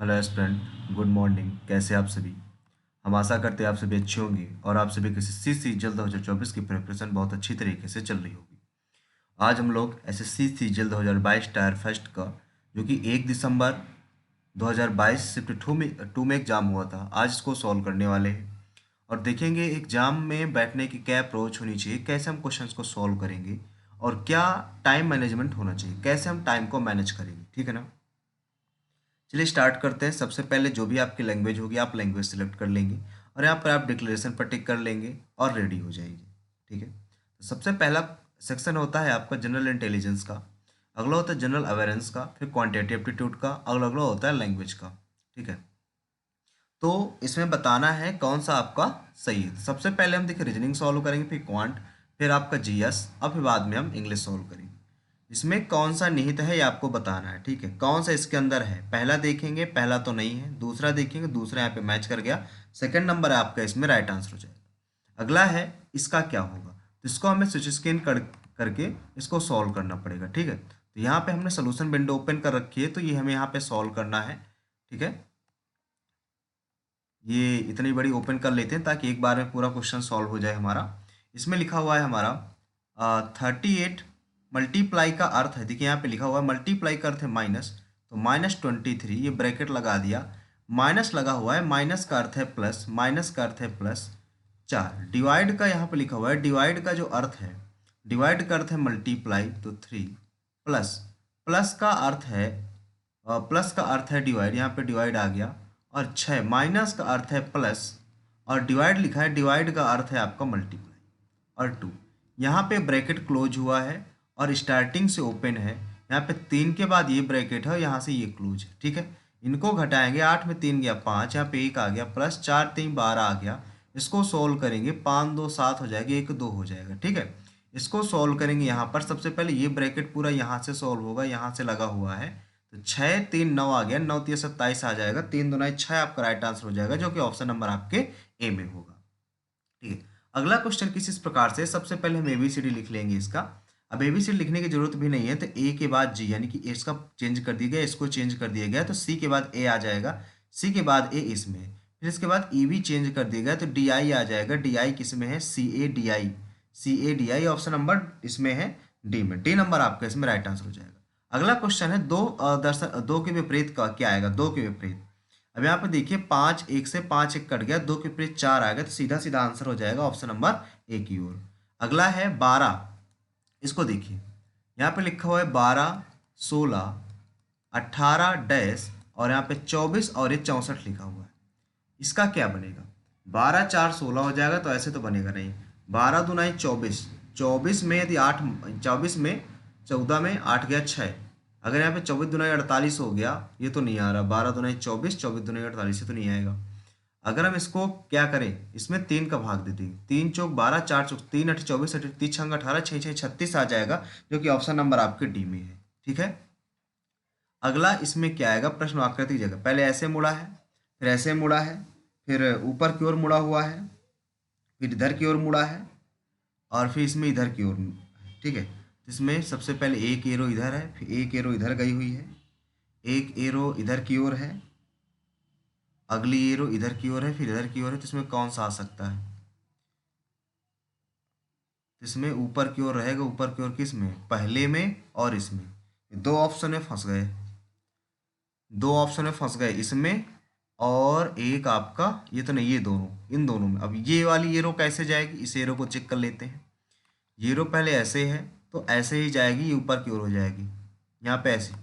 Hello student, good morning. कैसे आप सभी? हम आशा करते हैं आप सभी अच्छे होंगे और आप सभी किसी सी जल्द 2024 की प्रिपरेशन बहुत अच्छी तरीके से चल रही होगी। आज हम लोग एसएससी जल्द 2022 टायर फर्स्ट का, जो कि 1 दिसंबर 2022 शिफ्ट टू में एग्जाम हुआ था, आज इसको सॉल्व करने वाले हैं और देखेंगे एग्जाम में बैठने की क्या अप्रोच होनी चाहिए, कैसे हम क्वेश्चंस को सॉल्व करेंगे और क्या टाइम मैनेजमेंट होना चाहिए, कैसे हम टाइम को मैनेज करेंगे। ठीक है ना? चलिए स्टार्ट करते हैं। सबसे पहले जो भी आपकी लैंग्वेज होगी आप लैंग्वेज सेलेक्ट कर लेंगे और यहाँ पर आप डिक्लेरेशन पर टिक कर लेंगे और रेडी हो जाएगी। ठीक है, तो सबसे पहला सेक्शन होता है आपका जनरल इंटेलिजेंस का, अगला होता है जनरल अवेयरेंस का, फिर क्वांटिटेटिव एप्टीट्यूड का, अगला अगला होता है लैंग्वेज का। ठीक है, तो इसमें बताना है कौन सा आपका सही है। सबसे पहले हम देखिए रीजनिंग सॉल्व करेंगे, फिर क्वांट, फिर आपका जीएस और फिर बाद में हम इंग्लिश सॉल्व करेंगे। इसमें कौन सा निहित है ये आपको बताना है। ठीक है, कौन सा इसके अंदर है, पहला देखेंगे, पहला तो नहीं है, दूसरा देखेंगे, दूसरा यहाँ पे मैच कर गया, सेकंड नंबर आपका इसमें राइट आंसर हो जाएगा। अगला है इसका क्या होगा, तो इसको हमें स्विच स्क्रीन करके इसको सॉल्व करना पड़ेगा। ठीक है, तो यहाँ पे हमने सोल्यूशन विंडो ओपन कर रखी है, तो ये हमें यहाँ पे सॉल्व करना है। ठीक है, ये इतनी बड़ी ओपन कर लेते हैं ताकि एक बार में पूरा क्वेश्चन सॉल्व हो जाए हमारा। इसमें लिखा हुआ है हमारा 38 मल्टीप्लाई का अर्थ है, देखिए यहाँ पे लिखा हुआ है मल्टीप्लाई का अर्थ है माइनस, तो -23, ये ब्रैकेट लगा दिया, माइनस लगा हुआ है, माइनस का अर्थ है प्लस, माइनस का अर्थ है प्लस 4। डिवाइड का यहाँ पे लिखा हुआ है, डिवाइड का जो अर्थ है, डिवाइड का अर्थ है मल्टीप्लाई, तो 3 प्लस, प्लस का अर्थ है प्लस का अर्थ है डिवाइड, यहाँ पे डिवाइड आ गया, और 6 माइनस का अर्थ है प्लस, और डिवाइड लिखा है, डिवाइड का अर्थ है आपका मल्टीप्लाई, और 2। यहाँ पे ब्रैकेट क्लोज हुआ है और स्टार्टिंग से ओपन है, यहाँ पे 3 के बाद ये ब्रैकेट है, यहाँ से ये क्लोज है। ठीक है, इनको घटाएंगे, 8 में 3 गया 5, यहाँ पे 1 आ गया, प्लस 4 3 12 आ गया। इसको सोल्व करेंगे, 5 2 7 हो जाएगी, 1 2 हो जाएगा। ठीक है, इसको सोल्व करेंगे। यहाँ पर सबसे पहले ये ब्रैकेट पूरा यहाँ से सोल्व होगा, यहाँ से लगा हुआ है, तो 6 3 9 आ गया, 9 3 27 आ जाएगा, 3 2 6 आपका राइट आंसर हो जाएगा, जो कि ऑप्शन नंबर आपके ए में होगा। ठीक है, अगला क्वेश्चन किस इस प्रकार से, सबसे पहले हम एबीसीडी लिख लेंगे इसका। अब एबीसीडी लिखने की जरूरत भी नहीं है, तो ए के बाद जी, यानी कि इसका चेंज कर दिया गया, इसको चेंज कर दिया गया, तो सी के बाद ए आ जाएगा, सी के बाद ए इसमें, फिर इसके बाद ई भी चेंज कर दिया गया, तो डी आई आ जाएगा, डी आई किस में है, C A D I, C A D I option number इसमें है डी में, डी नंबर आपका इसमें राइट आंसर हो जाएगा। अगला क्वेश्चन है दो दर्शन, दो के विपरीत का क्या आएगा, दो के विपरीत। अब यहाँ पे देखिए 5 1 से 5 1 कट गया, 2 के विपरीत 4 आ गया, तो सीधा सीधा आंसर हो जाएगा ऑप्शन नंबर ए की ओर। अगला है 12, इसको देखिए यहाँ पे लिखा हुआ है 12 16 18 डैश, और यहाँ पे 24 और ये 64 लिखा हुआ है। इसका क्या बनेगा, 12 4 16 हो जाएगा, तो ऐसे तो बनेगा नहीं। 12 दूना 24, 24 में यदि 8, 24 में 14 में 8 गया 6, अगर यहाँ पे 24 दूना 48 हो गया, ये तो नहीं आ रहा, 12 दूना 24, 24 दूना 48, ये तो नहीं आएगा। अगर हम इसको क्या करें, इसमें 3 का भाग दे दें, 3 चौक 12, 4 चौक 3 8 24, 30 छंग 18, 6 6 36 आ जाएगा, जो कि ऑप्शन नंबर आपके डी में है। ठीक है, अगला इसमें क्या आएगा, प्रश्न आकृति की जगह पहले ऐसे मुड़ा है, फिर ऐसे मुड़ा है, फिर ऊपर की ओर मुड़ा हुआ है, फिर इधर की ओर मुड़ा है, और फिर इसमें इधर की ओर। ठीक है, इसमें सबसे पहले एक एरो इधर है, फिर एक एरो इधर गई हुई है, एक एरो इधर की ओर है, अगली एरो इधर की ओर है, फिर इधर की ओर है, तो इसमें कौन सा आ सकता है, तो इसमें ऊपर की ओर रहेगा, ऊपर की ओर किस में, पहले में और इसमें, दो ऑप्शन में फंस गए, दो ऑप्शन में फंस गए इसमें, और एक आपका ये तो नहीं, ये दोनों, इन दोनों में। अब ये वाली एरो कैसे जाएगी, इस एरो को चेक कर लेते हैं। ये रो पहले ऐसे है, तो ऐसे ही जाएगी, ये ऊपर की ओर हो जाएगी, यहाँ पे ऐसे,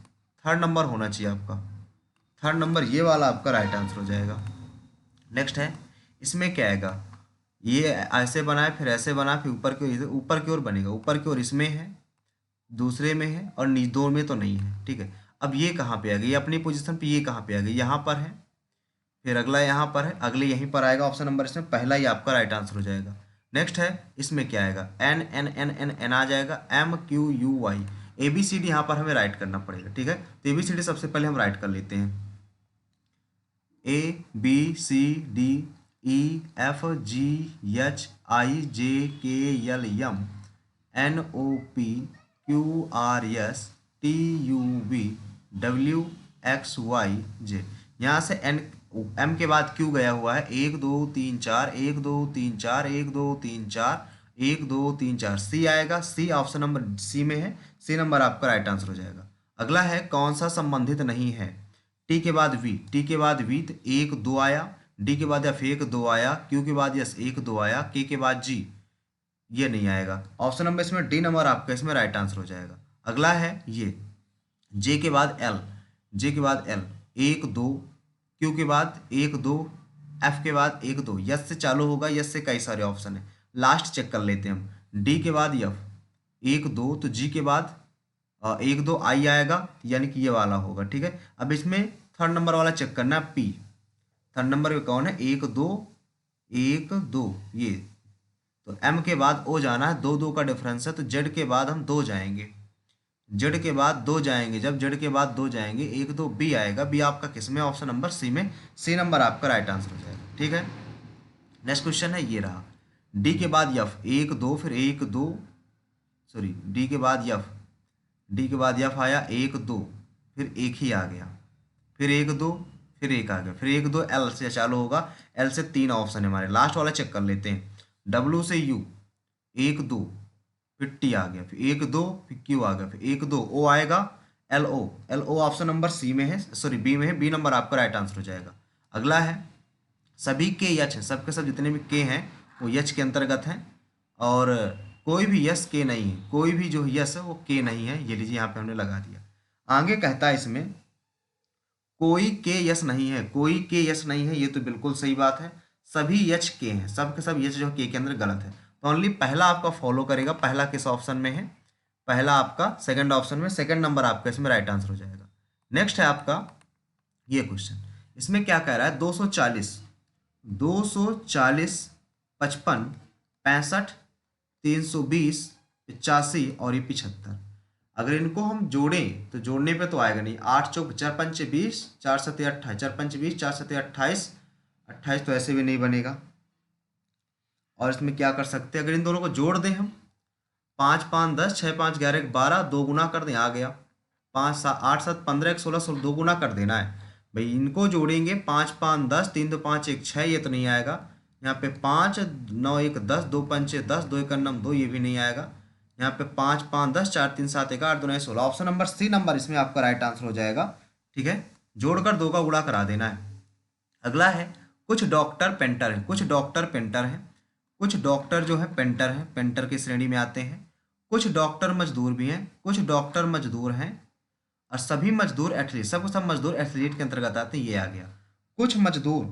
थर्ड नंबर होना चाहिए आपका, थर्ड नंबर ये वाला आपका राइट आंसर हो जाएगा। नेक्स्ट है, इसमें क्या आएगा, ये ऐसे बना है, फिर ऐसे बना, फिर ऊपर की ओर बनेगा, ऊपर की ओर इसमें है, दूसरे में है, और दो में तो नहीं है। ठीक है, अब ये कहाँ पे आ गई, ये अपनी पोजीशन पे, ये कहाँ पे आ गई, यहाँ पर है, फिर अगला यहाँ पर है, अगले यहीं पर आएगा, ऑप्शन नंबर इसमें पहला ही आपका राइट आंसर हो जाएगा। नेक्स्ट है, इसमें क्या आएगा, N N N N N आ जाएगा, M Q U Y, A B C D यहाँ पर हमें राइट करना पड़ेगा। ठीक है, तो ए बी सी डी सबसे पहले हम राइट कर लेते हैं, A B C D E F G H I J K L M N O P Q R S T U V W X Y J. यहाँ से एन एम के बाद क्यू गया हुआ है, 1 2 3 4, 1 2 3 4, 1 2 3 4, 1 2 3 4, सी आएगा। सी ऑप्शन नंबर सी में है, सी नंबर आपका राइट आंसर हो जाएगा। अगला है कौन सा संबंधित नहीं है, टी के बाद वी, टी के बाद वी तो 1 2 आया, डी के बाद एफ 1 2 आया, क्यू के बाद यस 1 2 आया, के बाद जी, ये नहीं आएगा। ऑप्शन नंबर इसमें डी नंबर आपका इसमें राइट आंसर हो जाएगा। अगला है ये जे के बाद एल, जे के बाद एल 1 2, क्यू के बाद 1 2, एफ के बाद 1 2, यस से चालू होगा, यस से कई सारे ऑप्शन है, लास्ट चेक कर लेते हैं हम। डी के बाद एफ 1 2, तो जी के बाद 1 2 आई आएगा, यानी कि ये वाला होगा। ठीक है, अब इसमें थर्ड नंबर वाला चेक करना है, पी थर्ड नंबर पे कौन है, 1 2 1 2 ये, तो एम के बाद ओ जाना है, 2 2 का डिफरेंस है, तो जेड के बाद हम 2 जाएंगे, जेड के बाद 2 जाएंगे, जब जेड के बाद 2 जाएंगे 1 2 बी आएगा, बी आपका किस में, ऑप्शन नंबर सी में, सी नंबर आपका राइट आंसर हो जाएगा। ठीक है, नेक्स्ट क्वेश्चन है ये रहा, डी के बाद एफ 1 2, फिर 1 2, सॉरी डी के बाद एफ, डी के बाद एफ आया 1 2, फिर एक ही आ गया, फिर 1 2, फिर एक आ गया, फिर 1 2 एल से चालू होगा, एल से 3 ऑप्शन है हमारे, लास्ट वाला चेक कर लेते हैं। डब्ल्यू से यू 1 2, फिर टी आ गया, फिर 1 2, फिर क्यू आ गया, फिर 1 2 ओ आएगा, L O, L O option number C में है, सॉरी बी में है, बी नंबर आपका राइट आंसर हो जाएगा। अगला है सभी के यच हैं, सबके सब जितने भी के हैं वो यच के अंतर्गत हैं, और कोई भी यस के नहीं है, कोई भी जो यस है वो के नहीं है, ये लीजिए यहाँ पे हमने लगा दिया। आगे कहता है इसमें कोई के यस नहीं है, कोई के यस नहीं है, ये तो बिल्कुल सही बात है, सभी यच के हैं, सब के सब यच जो के अंदर गलत है, तो ओनली पहला आपका फॉलो करेगा, पहला किस ऑप्शन में है, पहला आपका सेकंड ऑप्शन में, सेकंड नंबर आपका इसमें राइट आंसर हो जाएगा। नेक्स्ट है आपका ये क्वेश्चन, इसमें क्या कह रहा है, 240 240 55 65 320 85 और ये 75, अगर इनको हम जोड़ें तो जोड़ने पे तो आएगा नहीं, 8 चौक 4 पंचे 20, 4 सत्ते 28, 4 पंचे 20, 4 सत्ते 28, 28 तो ऐसे भी नहीं बनेगा। और इसमें क्या कर सकते हैं, अगर इन दोनों को जोड़ दें हम, 5 5 10, 6 5 11 12, 2 गुना कर दें, आ गया 5 7 8 7 15 1 16 16, 2 गुना कर देना है भाई, इनको जोड़ेंगे 5 5 10, 3 2 5 1 6, ये तो नहीं आएगा, यहाँ पे 5 9 1 10, 2 पंचे 10, 2 1 9 2, ये भी नहीं आएगा, यहाँ पे 5 5 10, 4 3 7 1 8 2 9 16, ऑप्शन नंबर सी नंबर इसमें आपका राइट आंसर हो जाएगा। ठीक है, जोड़कर 2 का गुणा करा देना है। अगला है कुछ डॉक्टर पेंटर हैं, कुछ डॉक्टर पेंटर हैं, कुछ डॉक्टर जो है पेंटर हैं, पेंटर की श्रेणी में आते हैं, कुछ डॉक्टर मजदूर भी हैं, कुछ डॉक्टर मजदूर हैं, और सभी मजदूर एथलीट, सब मजदूर एथलीट के अंतर्गत आते हैं, ये आ गया। कुछ मजदूर,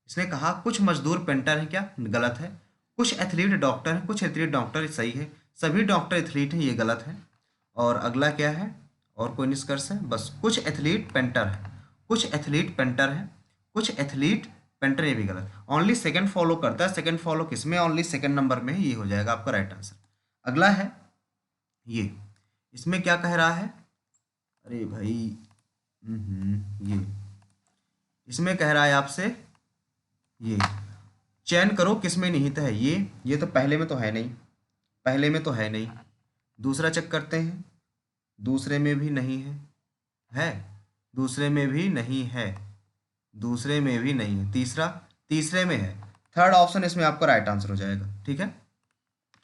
इसने कहा कुछ मजदूर पेंटर हैं, क्या गलत है, कुछ एथलीट डॉक्टर हैं, कुछ एथलीट डॉक्टर सही है, सभी डॉक्टर एथलीट हैं, ये गलत है। और अगला क्या है, और कोई निष्कर्ष है, बस कुछ एथलीट पेंटर है, कुछ एथलीट पेंटर है, कुछ एथलीट पेंटर, ये भी गलत, ओनली सेकंड फॉलो करता है, सेकंड फॉलो किसमें, ओनली सेकंड नंबर में, ये हो जाएगा आपका राइट आंसर। अगला है ये, इसमें क्या कह रहा है, अरे भाई ये इसमें कह रहा है आपसे, ये चयन करो किसमें निहित है, ये तो पहले में तो है नहीं, पहले में तो है नहीं, दूसरा चेक करते हैं, दूसरे में भी नहीं है, दूसरे में भी नहीं है, दूसरे में भी नहीं है, तीसरा, तीसरे में है, थर्ड ऑप्शन इसमें आपका राइट आंसर हो जाएगा। ठीक है,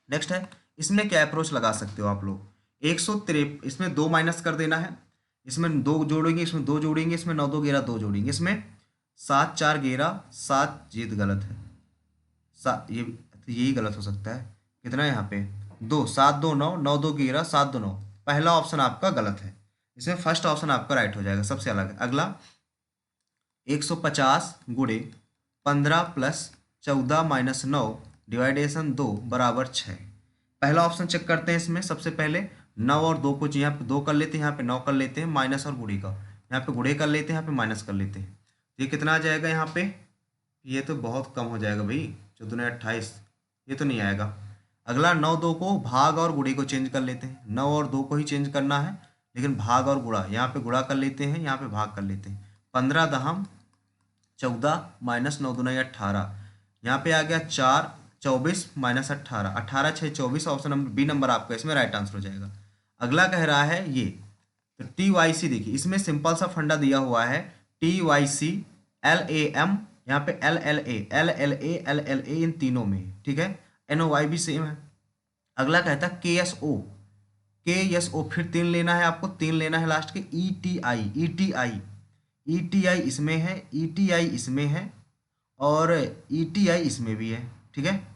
नेक्स्ट है, इसमें क्या अप्रोच लगा सकते हो आप लोग, 153, इसमें 2 माइनस कर देना है, इसमें 2 जोड़ेंगे, इसमें 2 जोड़ेंगे, इसमें 9 2 11 2 जोड़ेंगे, इसमें 7 4 11 7, ये तो गलत है, ये तो यही गलत हो सकता है, कितना है यहाँ पे 2, 7 2 9, 9 2 11 7 2 9, पहला ऑप्शन आपका गलत है, इसमें फर्स्ट ऑप्शन आपका राइट हो जाएगा, सबसे अलग है। अगला 150 गुणे 15 प्लस 14 माइनस 9 डिवाइडेशन 2 बराबर 6, पहला ऑप्शन चेक करते हैं, इसमें सबसे पहले 9 और 2 को यहाँ पे 2 कर लेते हैं, यहाँ पे 9 कर लेते हैं, माइनस और गुणे का, यहाँ पे गुणे कर लेते हैं, यहाँ पे माइनस कर लेते हैं, ये कितना आ जाएगा यहाँ पे, ये तो बहुत कम हो जाएगा भाई, 14 28, ये तो नहीं आएगा। अगला 9 2 को भाग और गुणे को चेंज कर लेते हैं, 9 और 2 को ही चेंज करना है, लेकिन भाग और गुणा, यहाँ पे गुणा कर लेते हैं, यहाँ पे भाग कर लेते हैं, 15 दहम 14 माइनस 9 दूना 18, यहाँ पे आ गया 4 24 minus 18, 18 6 24, option number B number आपका इसमें राइट आंसर हो जाएगा। अगला कह रहा है ये, तो टी वाई सी देखिए, इसमें सिंपल सा फंडा दिया हुआ है, TYCLAM, यहाँ पे LLA इन तीनों में, ठीक है। NOY भी सेम है। अगला कहता है KSO, फिर 3 लेना है आपको, 3 लेना है लास्ट के। ETI इसमें है, ETI इसमें है, और ETI इसमें भी है, ठीक है।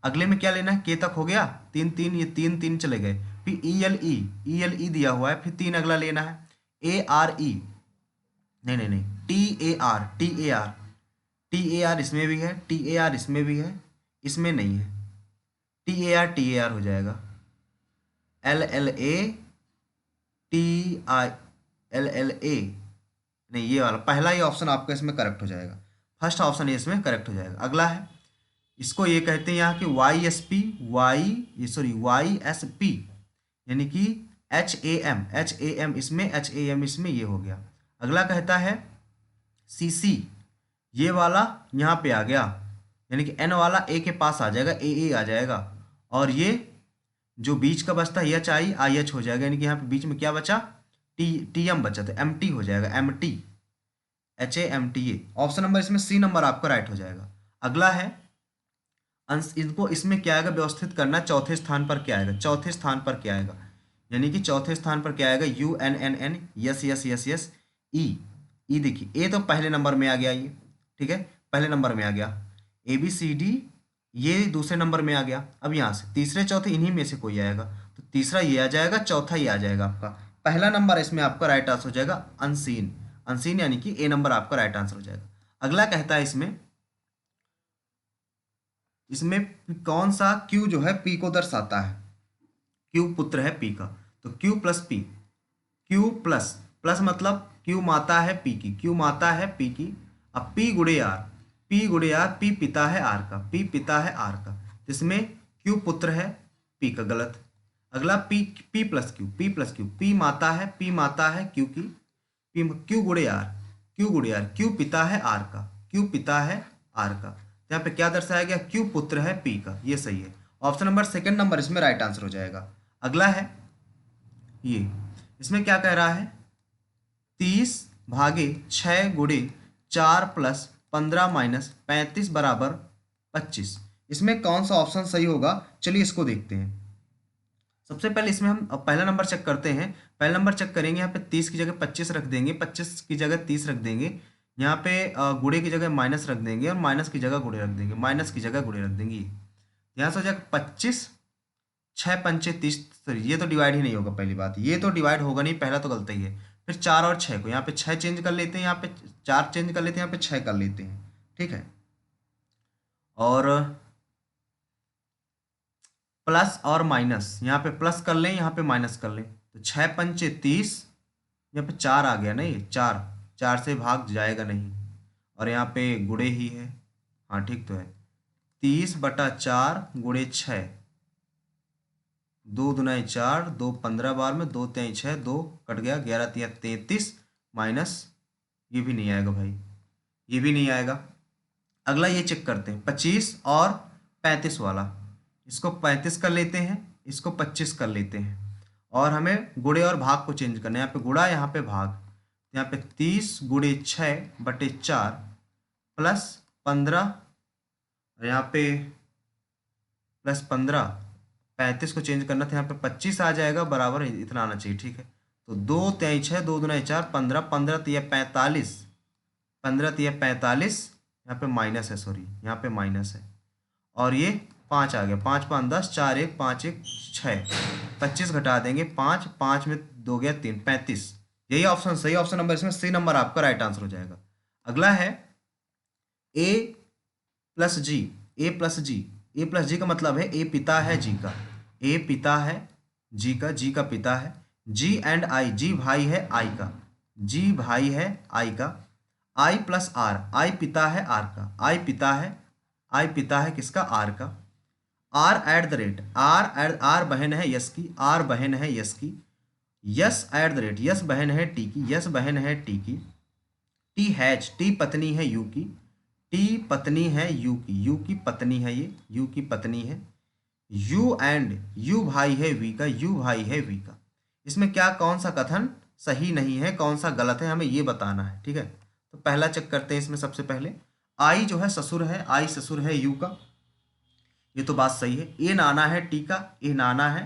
अगले में क्या लेना है, के तक हो गया, 3 3, ये 3 3 चले गए। फिर ELE दिया हुआ है, फिर 3 अगला लेना है। ARE, नहीं, TAR इसमें भी है, TAR इसमें भी है, इसमें नहीं है। TAR हो जाएगा। LLA नहीं, ये वाला पहला ही ऑप्शन आपका इसमें करेक्ट हो जाएगा। फर्स्ट ऑप्शन ये इसमें करेक्ट हो जाएगा। अगला है, इसको ये कहते हैं यहाँ की YSP, यानी कि HAM इसमें ये हो गया। अगला कहता है CC, ये वाला यहाँ पे आ गया, यानी कि N वाला A के पास आ जाएगा, AA आ जाएगा, और ये जो बीच का बचता है HIH हो जाएगा, यानी कि यहाँ पे बीच में क्या बचा, TM बचा, तो MT हो जाएगा, HAMTA। ऑप्शन नंबर इसमें C नंबर आपका राइट हो जाएगा। अगला है इनको, इसमें क्या आएगा, व्यवस्थित करना। चौथे स्थान पर क्या आएगा, यानी कि चौथे स्थान पर क्या आएगा, UNNN, यस E देखिए, A तो पहले नंबर में आ गया, ये ठीक है, पहले नंबर में आ गया। ABCD ये दूसरे नंबर में आ गया। अब यहाँ से तीसरे चौथे इन्हीं में से कोई आएगा, तो तीसरा ये आ जाएगा, चौथा ये आ जाएगा आपका। पहला नंबर इसमें आपका राइट आंसर हो जाएगा अनसीन, यानी कि A नंबर आपका राइट आंसर हो जाएगा। अगला कहता है इसमें कौन सा Q जो है P को दर्शाता है, Q पुत्र है P का, तो Q plus P, Q plus मतलब Q माता है P की, अब P गुणे R, P पिता है R का, इसमें Q पुत्र है P का, गलत। अगला P प्लस Q, P माता है Q की, Q गुणे R, Q पिता है R का, यहाँ पे क्या दर्शाया गया, Q पुत्र है P का, ये सही है। ऑप्शन नंबर सेकंड नंबर इसमें राइट आंसर हो जाएगा। अगला है ये, इसमें क्या कह रहा है, 30/6 गुणे 4 + 15 - 35 = 25। इसमें कौन सा ऑप्शन सही होगा, चलिए इसको देखते हैं। सबसे पहले इसमें हम पहला नंबर चेक करते हैं। पहला नंबर चेक करेंगे, यहाँ पे 30 की जगह 25 रख देंगे, 25 की जगह 30 रख देंगे, यहाँ पे गुणे की जगह माइनस रख देंगे, और माइनस की जगह गुणे रख देंगे, यहाँ से हो जाएगा 25, 6 पंचे 30, सॉरी ये तो डिवाइड ही नहीं होगा, पहली बात ये तो डिवाइड होगा नहीं, पहला तो गलत ही है। फिर 4 और 6 को, यहाँ पे 6 चेंज कर लेते हैं, यहाँ पे 4 चेंज कर लेते हैं, यहाँ पे 6 कर लेते हैं, ठीक है। और प्लस और माइनस, यहाँ पे प्लस कर लें, यहाँ पे माइनस कर लें, तो 6 पंचे 30, यहाँ पे 4 आ गया, नहीं 4 से भाग जाएगा नहीं, और यहाँ पे गुणे ही है, हाँ ठीक तो है। 30/4 गुणे 6, 2 दूना 4, 2 15 बार में, 2 3 6, 2 कट गया, 11 3 33 माइनस, ये भी नहीं आएगा भाई, ये भी नहीं आएगा। अगला ये चेक करते हैं, 25 और 35 वाला, इसको 35 कर लेते हैं, इसको 25 कर लेते हैं, और हमें गुणे और भाग को चेंज करना है, यहाँ पे गुणा, यहाँ पे भाग, यहाँ पे 30 गुणे 6/4 प्लस 15, और यहाँ पे प्लस 15, 35 को चेंज करना था, यहाँ पे 25 आ जाएगा, बराबर इतना आना चाहिए, ठीक है। तो 2 3 6, 2 दूना 4, 15, 15 3 45, 15 3 45, यहाँ पे माइनस है, सॉरी यहाँ पे माइनस है, और ये 5 आ गया, 5 5 10, 4 1 5 1 6, 25 घटा देंगे, 5 5 में 2 गया 3, 35। यही ऑप्शन सही, ऑप्शन नंबर इसमें सी नंबर आपका राइट आंसर हो जाएगा। अगला है A प्लस जी का मतलब है A पिता है जी का, A पिता है जी का पिता है, जी एंड आई, जी भाई है आई का, आई प्लस आर, आई पिता है आर का, आई पिता है किसका, आर का। R at the rate, R बहन है यस की, S at the rate, S बहन है टी की, टी हैच, टी पत्नी है यू की, यू की पत्नी है, ये यू की पत्नी है। यू एंड यू भाई है वी का, इसमें क्या, कौन सा कथन सही नहीं है, कौन सा गलत है, हमें ये बताना है, ठीक है। तो पहला चेक करते हैं इसमें सबसे पहले। आई जो है ससुर है, आई ससुर है यू का, ये तो बात सही है। ए नाना है टी का, ए नाना है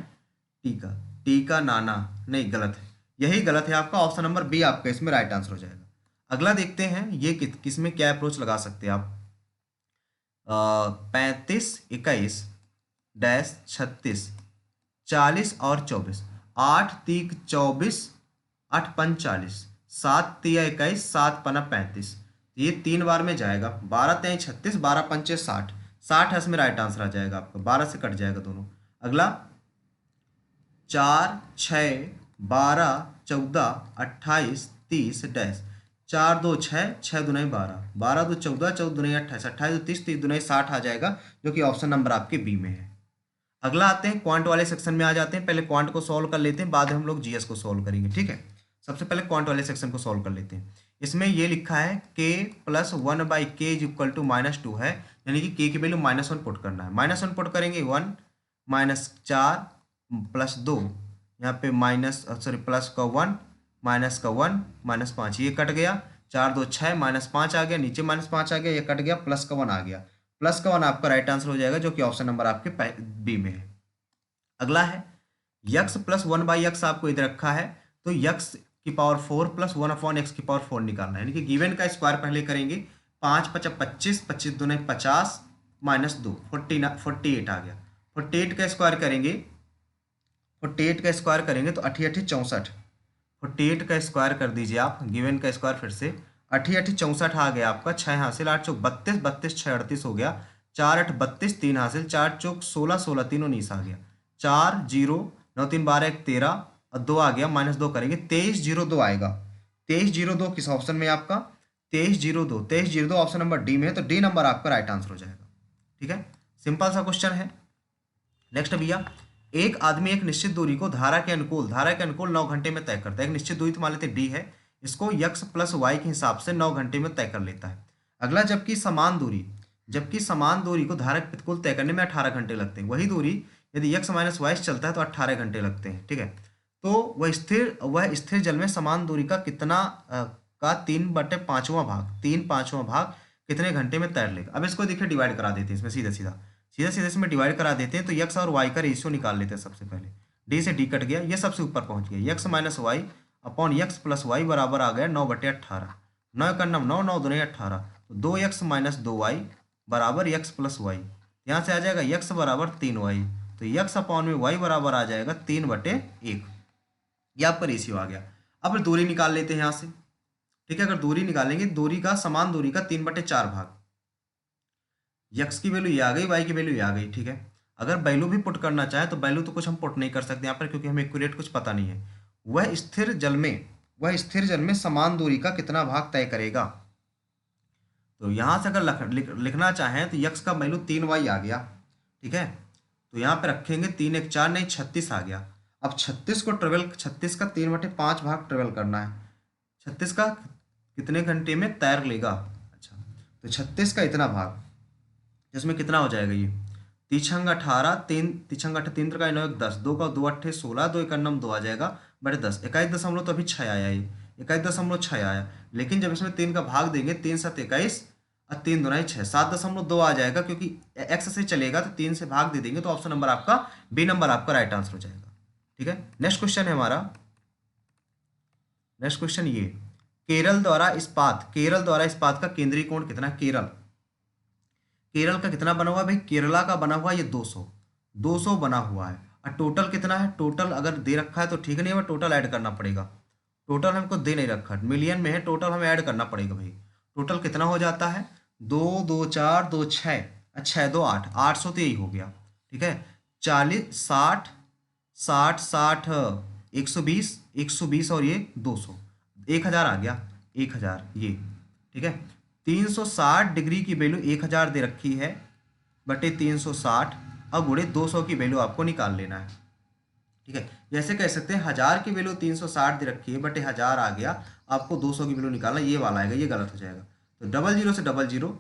टी का, टी का नाना नहीं, गलत है, यही गलत है आपका। ऑप्शन नंबर बी आपका इसमें राइट आंसर हो जाएगा। अगला देखते हैं ये किसमें क्या अप्रोच लगा सकते हैं आप। 35, 21, -36, 40 और 24, 8 3 24, 8 5 40, 7 3 21, 7 5 35, ये 3 बार में जाएगा। 12 3 36, 12 5 60, 60 है इसमें राइट आंसर आ जाएगा आपका, 12 से कट जाएगा दोनों। अगला 4 6 12 14 28 30 डैश, 4 2 6, 6 दूनी 12, 12 2 14, 14 दूनी 28, 28 2 30, 30 दूनी 60 आ जाएगा, जो कि ऑप्शन नंबर आपके बी में है। अगला आते हैं क्वांट वाले सेक्शन में आ जाते हैं। पहले क्वांट को सॉल्व कर लेते हैं, बाद में हम लोग जीएस को सॉल्व करेंगे, ठीक है। सबसे पहले क्वांट वाले सेक्शन को सॉल्व कर लेते हैं। इसमें ये लिखा है k + 1/k = -2 है, यानी कि k की वैल्यू -1 पुट करना है। -1 पुट करेंगे 1 -4 + 2, यहाँ पे प्लस का 1 माइनस का 1 -5, ये कट गया। 4 2 6, -5 आ गया, नीचे -5 आ गया, ये कट गया, प्लस का 1 आ गया। प्लस का 1 आपका राइट आंसर हो जाएगा, जो कि ऑप्शन नंबर आपके बी में है। अगला है यक्स + 1/x आपको इधर रखा है, तो यक्स की पावर 4 + 1/x की पावर 4 निकालना है, यानी कि गिवन का स्क्वायर पहले करेंगे। 5 5 25, 25 दूनी 50, -2 48 आ गया। 48 का स्क्वायर करेंगे, 48 का स्क्वायर करेंगे तो 8 8 64, 48 का स्क्वायर कर दीजिए आप, गिवन का स्क्वायर फिर से 8 8 64 आ गया आपका। 6 हासिल, 8 चौक 32, 32 6 38 हो गया। 4 8 32, 3 हासिल, 4 चौक 16, 16 3 19 आ गया। 4 0 9 3 12 1 13 और 2 आ गया, -2 करेंगे 23 0 2 आएगा। 23 0 2 किस ऑप्शन में आपका? 23 0 2, 23 0 2 ऑप्शन नंबर डी में है, तो डी नंबर आपका राइट आंसर हो जाएगा, ठीक है। सिंपल सा क्वेश्चन है। नेक्स्ट भैया, एक आदमी एक निश्चित दूरी को धारा के अनुकूल 9 घंटे में तय करता है। एक निश्चित दूरी तो मान लेते डी है, इसको यक्स + वाई के हिसाब से 9 घंटे में तय कर लेता है। अगला, जबकि समान दूरी को धारा के प्रतिकूल तय करने में 18 घंटे लगते हैं। वही दूरी यदि यक्स - वाई चलता है तो 18 घंटे लगते हैं, ठीक है। तो वह स्थिर जल में समान दूरी का कितना का 3/5वां भाग, 3/5वां भाग कितने घंटे में तैर लेगा। अब इसको देखिए डिवाइड करा देते हैं इसमें सीधा इसमें डिवाइड करा देते हैं, तो यक्स और वाई का रेशियो निकाल लेते हैं। सबसे पहले डी से डी कट गया, ये सबसे ऊपर पहुंच गया। X - y upon x + y बराबर आ गया 9/18, 9 का 9, 9 9 दूनी 18, तो 2x - 2y बराबर यक्स + वाई। यहाँ से आ जाएगा यक्स बराबर 3y, तो यक्स अपॉन में वाई बराबर आ जाएगा 3/1, ये आपका रेशियो आ गया। अब दूरी निकाल लेते हैं यहाँ से, ठीक है। अगर दूरी निकालेंगे, समान दूरी का 3/4 भाग, यक्स की वैल्यू ये आ गई, वाई की वैल्यू ये आ गई, ठीक है। अगर वैल्यू भी पुट करना चाहे तो वैल्यू तो कुछ हम पुट नहीं कर सकते यहाँ पर, क्योंकि हमें एक्यूरेट कुछ पता नहीं है। वह स्थिर जल में समान दूरी का कितना भाग तय करेगा। तो यहाँ से अगर लिखना चाहें तो यक्स का वैल्यू 3y आ गया, ठीक है। तो यहाँ पे रखेंगे 3 1 4 नहीं 36 आ गया। अब 36 का 3/5 भाग ट्रेवल करना है। 36 का कितने घंटे में तैर लेगा। अच्छा, तो 36 का इतना भाग, जिसमें कितना हो जाएगा ये 3 18, 3 3 8 3 का 9 1 10, 2 का 2 8 16, 2 1 9 2 आ जाएगा बटे 10, 21 दशमलव तो अभी 6 आया, ये 21.6 आया। लेकिन जब इसमें 3 का भाग देंगे, 3 7 21 और 3 2 6, 7.2 आ जाएगा, क्योंकि एक्स से चलेगा तो 3 से भाग दे देंगे, तो ऑप्शन नंबर आपका बी नंबर आपका राइट आंसर हो जाएगा, ठीक है। नेक्स्ट क्वेश्चन है हमारा, नेक्स्ट क्वेश्चन ये, केरल द्वारा इस्पात का केंद्रीय कोण कितना है। केरल का कितना बना हुआ है भाई, केरला का बना हुआ है ये 200 बना हुआ है। और टोटल कितना है, टोटल अगर दे रखा है तो ठीक नहीं है, टोटल ऐड करना पड़ेगा। टोटल हमको दे नहीं रखा, मिलियन में है, टोटल हमें ऐड करना पड़ेगा भाई। टोटल कितना हो जाता है, 2 2 4 2 6, 6 2 8, 800 तो यही हो गया, ठीक है। 40 60 60 60 120 और ये 200, 1000 आ गया, 1000 ये, ठीक है। 360 डिग्री की वैल्यू 1000 दे रखी है बटे 360, अब गुणे 200 की वैल्यू आपको निकाल लेना है, ठीक है। जैसे कह सकते हैं 1000 की वैल्यू 360 दे रखी है बटे 1000 आ गया, आपको 200 की वैल्यू निकालना, ये वाला आएगा, ये गलत हो जाएगा। तो 00 से 00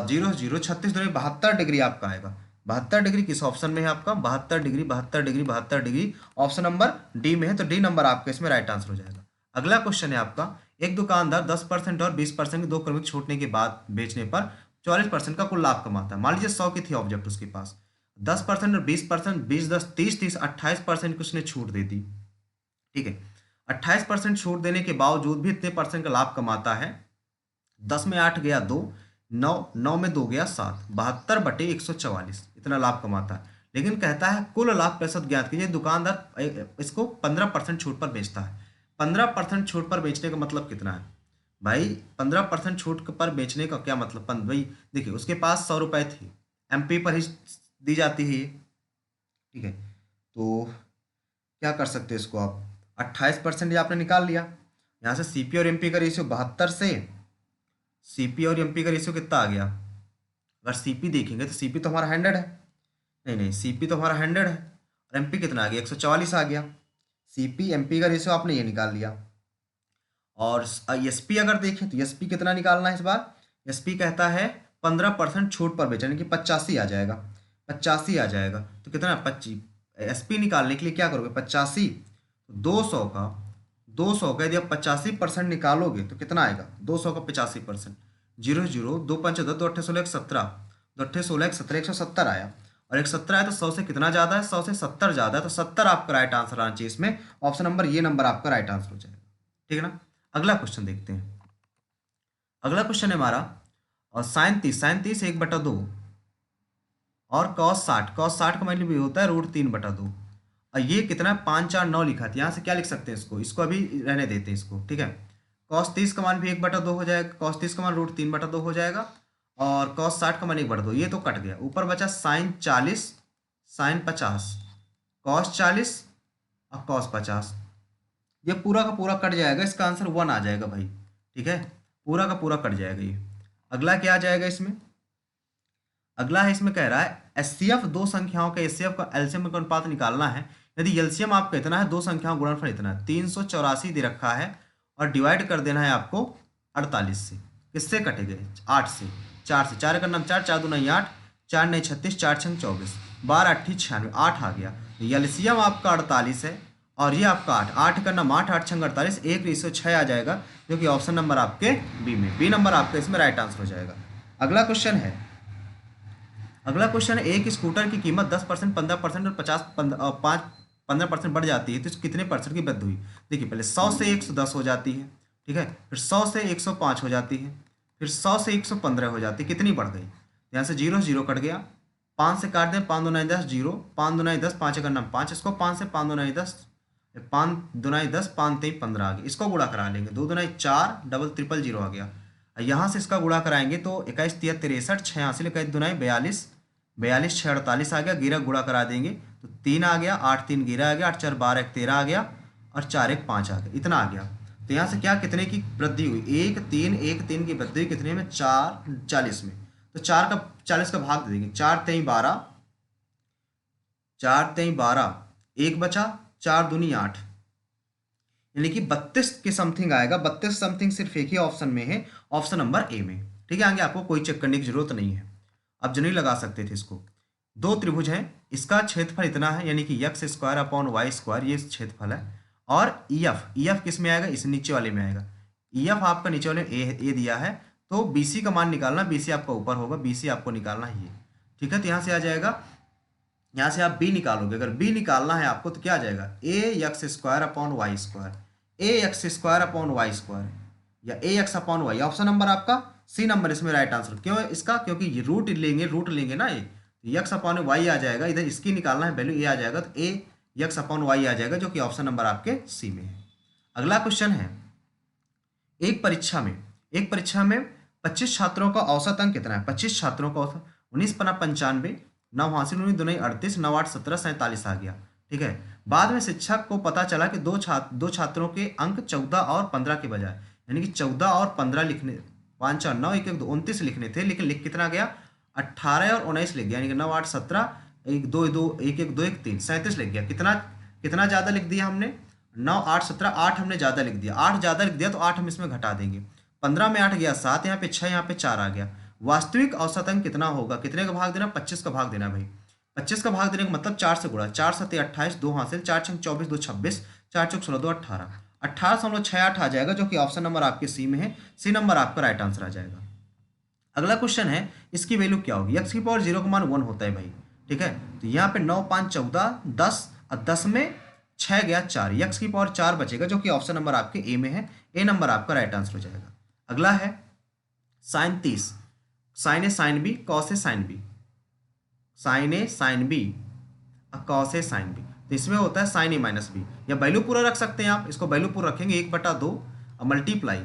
0 0 36 दूनी 72 डिग्री आपका आएगा। 72 डिग्री किस ऑप्शन में है आपका, 72 degree 72 degree 72 degree option number D में है, तो डी नंबर आपका इसमें राइट आंसर हो जाएगा। अगला क्वेश्चन है आपका, एक दुकानदार 10% और 20% की दो क्रमिक छूटने के बाद बेचने पर 44% का कुल लाभ कमाता है। मान लीजिए 100 की थी ऑब्जेक्ट उसके पास, 10% और 20%, 20, 10, 30, 30, 28% की उसने छूट दे दी। ठीक है, 28% छूट देने के बावजूद भी इतने परसेंट का लाभ कमाता है। 10 में 8 गया 2, 9, 9 में 2 गया 7, 72/144 इतना लाभ कमाता है। लेकिन कहता है कुल लाभ प्रतिशत ज्ञात कीजिए। दुकानदार इसको 15% छूट पर बेचता है। 15% छूट पर बेचने का मतलब कितना है भाई? 15% छूट पर बेचने का क्या मतलब? भाई देखिए, उसके पास 100 रुपए थी, एमपी पर ही दी जाती है ये। ठीक है, तो क्या कर सकते हैं इसको आप? 28% आपने निकाल लिया। यहाँ से सीपी और एमपी का रेशियो 72 से सीपी और एमपी का रेशियो कितना आ गया? अगर सीपी देखेंगे तो सीपी तो हमारा 100 है। नहीं नहीं, सीपी तो हमारा 100 है और एमपी कितना आ गया? 144 आ गया। सीपी एमपी का रेशियो आपने ये निकाल लिया। और एसपी अगर देखें तो एसपी कितना निकालना है इस बार? एसपी कहता है 15% छूट पर बेचने की 85 आ जाएगा। 85 आ जाएगा तो कितना? 25। एसपी निकालने के लिए क्या करोगे? 85, 200 का यदि आप 85% निकालोगे तो कितना आएगा? 200 का 85%, 0 0, 2 5 10, 2 8 16 17, 2 8 16 17, 170 आया। और 170 आया तो 100 से कितना ज़्यादा है? 100 से 70 ज़्यादा है, तो 70 आपका राइट आंसर आना चाहिए इसमें। ऑप्शन नंबर ये नंबर आपका राइट आंसर हो जाएगा। ठीक है ना? अगला क्वेश्चन देखते हैं। अगला क्वेश्चन है हमारा और साइन 30 1/2 और cos 60 का मतलब ये होता है √3/2। और ये कितना? 5 4 9 लिखा था। यहाँ से क्या लिख सकते हैं इसको अभी रहने देते हैं इसको। ठीक है, cos 30 का मान भी 1/2 हो जाएगा, cos 30 का मान √3/2 हो जाएगा और cos 60 का मान 1/2। ये तो कट गया, ऊपर बचा साइन 40 साइन 50, cos 40 और cos 50। ये पूरा का पूरा कट जाएगा, इसका आंसर 1 आ जाएगा भाई। ठीक है, पूरा का पूरा कट जाएगा ये। अगला क्या आ जाएगा इसमें? अगला है, इसमें कह रहा है एचसीएफ दो संख्याओं का एचसीएफ का एलसीएम का अनुपात निकालना है। यदि एलसीएम आपका इतना है, दो संख्याओं का गुणनफल इतना है, 384 दे रखा है और डिवाइड कर देना है आपको 48 से। किससे कटेंगे? 8 से, 4 से। 4 का नाम 4, 4 दूना 8, 4 नहीं 36, 4 छंग 24, 12 8 96, 8 आ गया। एलसीएम आपका 48 है और ये आपका 8, 8 का नाम 8, 8 छंग 48, 1:6 आ जाएगा, जो कि ऑप्शन नंबर आपके बी में, बी नंबर आपका इसमें राइट आंसर हो जाएगा। अगला क्वेश्चन है, अगला क्वेश्चन है एक स्कूटर की कीमत 10%, 15% और 15% बढ़ जाती है तो कितने परसेंट की वृद्धि हुई? देखिए, पहले 100 से 110 हो जाती है। ठीक है, फिर 100 से 105 हो जाती है, फिर 100 से 115 हो जाती है। कितनी बढ़ गई? यहाँ से 0 0 कट गया, 5 से काट दें, 5 दूना 10 0, 5 दूना 10, 5 का नाम 5, इसको 5 से 5 दूना 10, 5 दूना 10, 5 3 15 आ गया। इसको गुणा करा लेंगे, 2 दूना 4, डबल ट्रिपल 0 आ गया। यहाँ से इसका गुणा कराएंगे तो 21 3 63, 6 हासिल, 21 दुनाई 42, 42 6 48 आ गया। गिरा गुणा करा देंगे तो 3 आ गया, 8 3 गिरा आ गया, 8 4 12 1 13 आ गया और 4 1 5 आ गया। इतना आ गया। तो यहाँ से क्या कितने की वृद्धि हुई? 1 3 की वृद्धि कितने में? 4 40 में। तो 4 का 40 का भाग दे देंगे, 4 3 12, 4 3 12, 1 बचा, 4 दूनी 8, यानी कि 32 के समथिंग आएगा। 32 समथिंग सिर्फ एक ही ऑप्शन में है, ऑप्शन नंबर ए में। ठीक है, आगे आपको कोई चेक करने की जरूरत नहीं है, आप जनरली लगा सकते थे इसको। दो त्रिभुज है, इसका क्षेत्रफल इतना है, यानी कि x²/y², ये क्षेत्रफल है। और EF किस में आएगा? इस नीचे वाले में आएगा। EF आपका नीचे वाले ए दिया है, तो BC का मान निकालना, BC आपका ऊपर होगा, BC आपको निकालना है ये। ठीक है, तो यहाँ से आ जाएगा, यहाँ से आप B निकालोगे। अगर B निकालना है आपको तो क्या आ जाएगा? AX²/y², AX²/y² या AX/y। ऑप्शन नंबर आपका सी नंबर इसमें राइट आंसर। क्यों इसका? क्योंकि ये रूट लेंगे ना, ये x/y आ जाएगा, इधर इसकी निकालना है वैल्यू, ए आ जाएगा, तो AX/y आ जाएगा, जो कि ऑप्शन नंबर आपके सी में है। अगला क्वेश्चन है, एक परीक्षा में 25 छात्रों का औसत अंक कितना है? 25 छात्रों का औसत 19 पन्ना 95, 9 हासिल 19 दूनी 38, 9 8 17, 47 आ गया। ठीक है, बाद में शिक्षक को पता चला कि दो छात्रों के अंक 14 और 15 के बजाय, यानी कि 14 और 15 लिखने, 5 4 9 1 1 2 29 लिखने थे, लेकिन लिख कितना गया? 18 और 19 लिख गया, यानी कि 9 8 17, 1 2 2 1 1 2 1 3, 37 लिख गया। कितना ज़्यादा लिख दिया हमने? 9 8 17, 8 हमने ज़्यादा लिख दिया, 8 ज़्यादा लिख दिया तो 8 हम इसमें घटा देंगे। 15 में 8 गया 7, यहाँ पे 6, यहाँ पे 4 आ गया। वास्तविक औसत अंक कितना होगा? कितने का भाग देना? 25 का भाग देना भाई। 25 का भाग देने का मतलब 4 से गुणा, 4 7 28, 2 हासिल, 4 6 24, 2 26, 4 4 16, 2 18, 18.68 आ जाएगा, जो कि ऑप्शन नंबर आपके सी में है। सी नंबर आपका राइट आंसर आ जाएगा। अगला क्वेश्चन है, इसकी वैल्यू क्या होगी। एक्स की पावर 0 का मान 1 होता है भाई, ठीक है। तो यहाँ पे 9 5 14 10 और 10 में 6 गया 4, एक्स की पावर 4 बचेगा, जो कि ऑप्शन नंबर आपके ए में है। ए नंबर आपका राइट आंसर हो जाएगा। अगला है sign 30, sign A sine B cos A sine B, sign A sine B और कॉस ए साइन बी। तो इसमें होता है साइन ए माइनस बी, या वैल्यू पूरा रख सकते हैं आप, इसको वैल्यू पूरा रखेंगे 1/2 और मल्टीप्लाई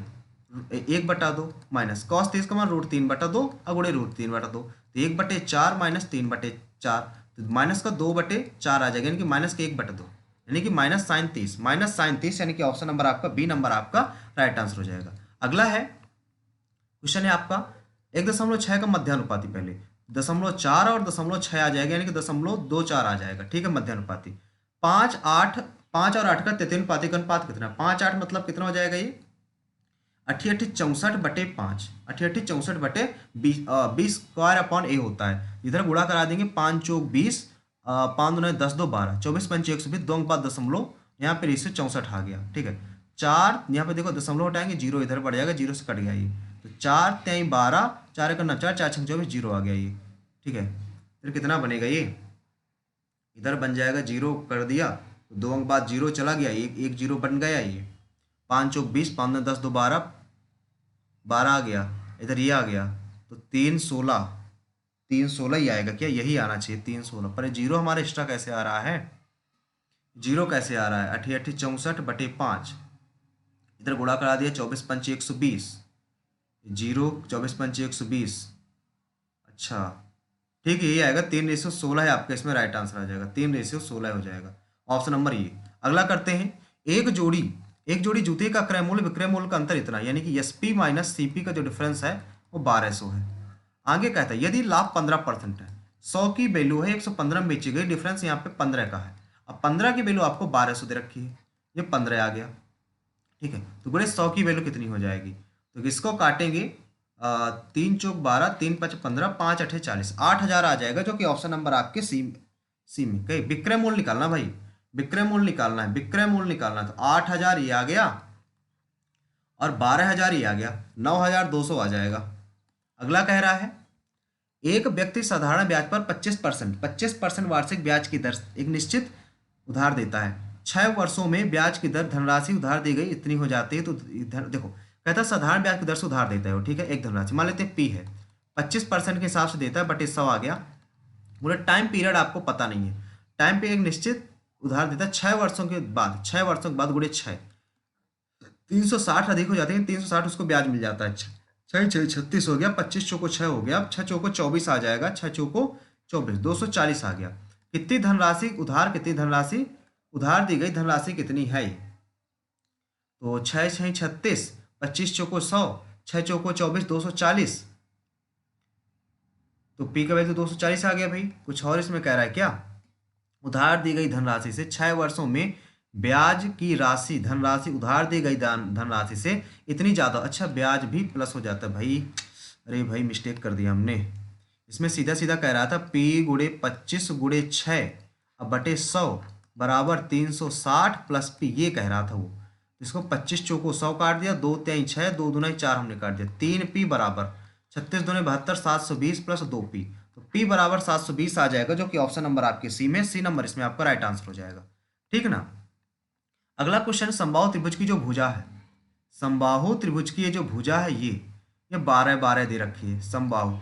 1/2 माइनस कॉस 30 का मान √3/2 और गुणे √3/2, तो 1/4 माइनस 3/4, तो माइनस का 2/4 आ जाएगा, यानी कि माइनस का 1/2, यानी कि माइनस साइन 30, यानी कि ऑप्शन नंबर आपका बी नंबर आपका राइट आंसर हो जाएगा। अगला है क्वेश्चन है आपका 1.6 का मध्यानुपाती, पहले 0.4 और 0.6 आ जाएगा, यानी कि 0.24 आ जाएगा, ठीक है। मध्यानुपाती 5 और 8 का तृतीयानुपाती का अनुपात कितना है। 5 8 मतलब कितना हो जाएगा ये 88 64/5, 88 64/20 स्क्वायर अपॉन ए होता है। इधर गुणा करा देंगे, 5 चौक 20, 5 दूना 10 2 12, 24 5 120, 2 के बाद दशमलव, यहाँ पे रेशियो 64 आ गया, ठीक है। 4 यहाँ पे देखो दशमलव हटाएंगे, 0 इधर बढ़ जाएगा, 0 से कट गया ये, तो 4 3 12, 4 1 9 4, 4 6 24, 0 आ गया ये, ठीक है। फिर कितना बनेगा ये, इधर बन जाएगा 0 कर दिया, तो 2 अंक बाद 0 चला गया, एक 0 बन गया ये, 5 चौक 20, 5 10 2 12, 12 आ गया, इधर ये आ गया, तो 3 16 ही आएगा क्या, यही आना चाहिए 3 16, पर 0 हमारा एक्स्ट्रा कैसे आ रहा है, 0 कैसे आ रहा है, 88 64/5, इधर गुणा करा दिया, 24 5 120, 0 24 5 120, अच्छा ठीक है, ये आएगा 3:16 है आपका, इसमें राइट आंसर आ जाएगा, 3:16 हो जाएगा, ऑप्शन नंबर ये। अगला करते हैं, एक जोड़ी जूते का क्रय मूल्य विक्रय मूल्य का अंतर इतना, यानी कि एसपी माइनस सीपी का जो डिफरेंस है वो 1200 है। आगे कहता है यदि लाभ 15% है, 100 की वैल्यू है 115 में बेची गई, डिफरेंस यहाँ पे 15 का है, अब 15 की वैल्यू आपको 1200 दे रखी है, ये 15 आ गया, ठीक है। तो गुणे 100 की वैल्यू कितनी हो जाएगी, तो इसको काटेंगे, 3 चौक 12, 3 5 15, 5 8 40, 8000 आ जाएगा, जो कि ऑप्शन नंबर आपके सी में। कहीं विक्रय मूल्य निकालना भाई, विक्रय मूल्य निकालना है, विक्रय मूल्य निकालना है, तो 8000 ये आ गया और 12000 ये आ गया, 9200 आ जाएगा। अगला कह रहा है एक व्यक्ति साधारण ब्याज पर 25% वार्षिक ब्याज की दर एक निश्चित उधार देता है, 6 वर्षों में ब्याज की दर धनराशि उधार दी गई इतनी हो जाती है, तो इधर देखो कहता है साधारण ब्याज की दर से उधार देता है वो, ठीक है। एक धनराशि मान लेते हैं पी है, 25% के हिसाब से देता है, बट 100 आ गया, बोले टाइम पीरियड आपको पता नहीं है, टाइम पे एक निश्चित उधार देता है 6 वर्षों के बाद, 6 वर्षों के बाद गुणे 6, 360 अधिक हो जाते हैं, 360 उसको ब्याज मिल जाता है, 6 6 36 हो गया, 25 चौको 6 हो गया, 6 चौको 24 आ जाएगा, 6 चौको 24, 240 आ गया। कितनी धनराशि उधार, कितनी धनराशि उधार दी गई, धनराशि कितनी है, तो 6 6 36, 25 चौको 100, 6 चौको 24, 240, तो पी का वैल्यू 240 आ गया भाई। कुछ और इसमें कह रहा है क्या, उधार दी गई धनराशि से 6 वर्षों में ब्याज की राशि, धनराशि उधार दी गई धनराशि से इतनी ज़्यादा, अच्छा ब्याज भी प्लस हो जाता है भाई, अरे भाई मिस्टेक कर दिया हमने, इसमें सीधा सीधा कह रहा था पी गुणे 25 गुणे 6 अब बटे 100 बराबर 360 प्लस पी, ये कह रहा था वो, इसको 25 चौको 100 काट दिया, 2 3 6, 2 दूना 4 हमने काट दिया, 3 पी बराबर 36 दूने 72, 720 प्लस 2 पी, तो पी बराबर 720 आ जाएगा, जो कि ऑप्शन नंबर आपके सी में, सी नंबर इसमें आपका राइट आंसर हो जाएगा, ठीक ना। अगला क्वेश्चन, समबाहु त्रिभुज की जो भुजा है, समबाहु त्रिभुज की ये जो भुजा है ये 12 12 दे रखी है समबाहु,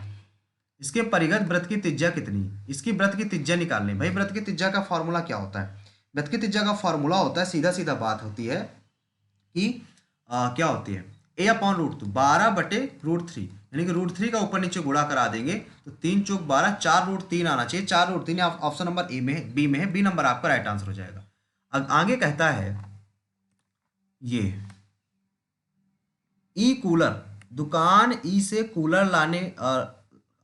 इसके परिगत वृत्त की त्रिज्या कितनी, इसकी वृत्त की त्रिज्या निकालनी भाई। वृत्त की त्रिज्या का फॉर्मूला क्या होता है, वृत्त की त्रिज्या का फॉर्मूला होता है, सीधा सीधा बात होती है कि क्या होती है, ए अपॉन √2, 12/√3, यानी कि √3 का ऊपर नीचे गुणा करा देंगे, तो 3 चौक 12, 4√3 आना चाहिए, 4√3 ऑप्शन नंबर ए में है, बी में है, बी नंबर आपका राइट आंसर हो जाएगा। अब आगे कहता है ये ई कूलर, दुकान ई से कूलर लाने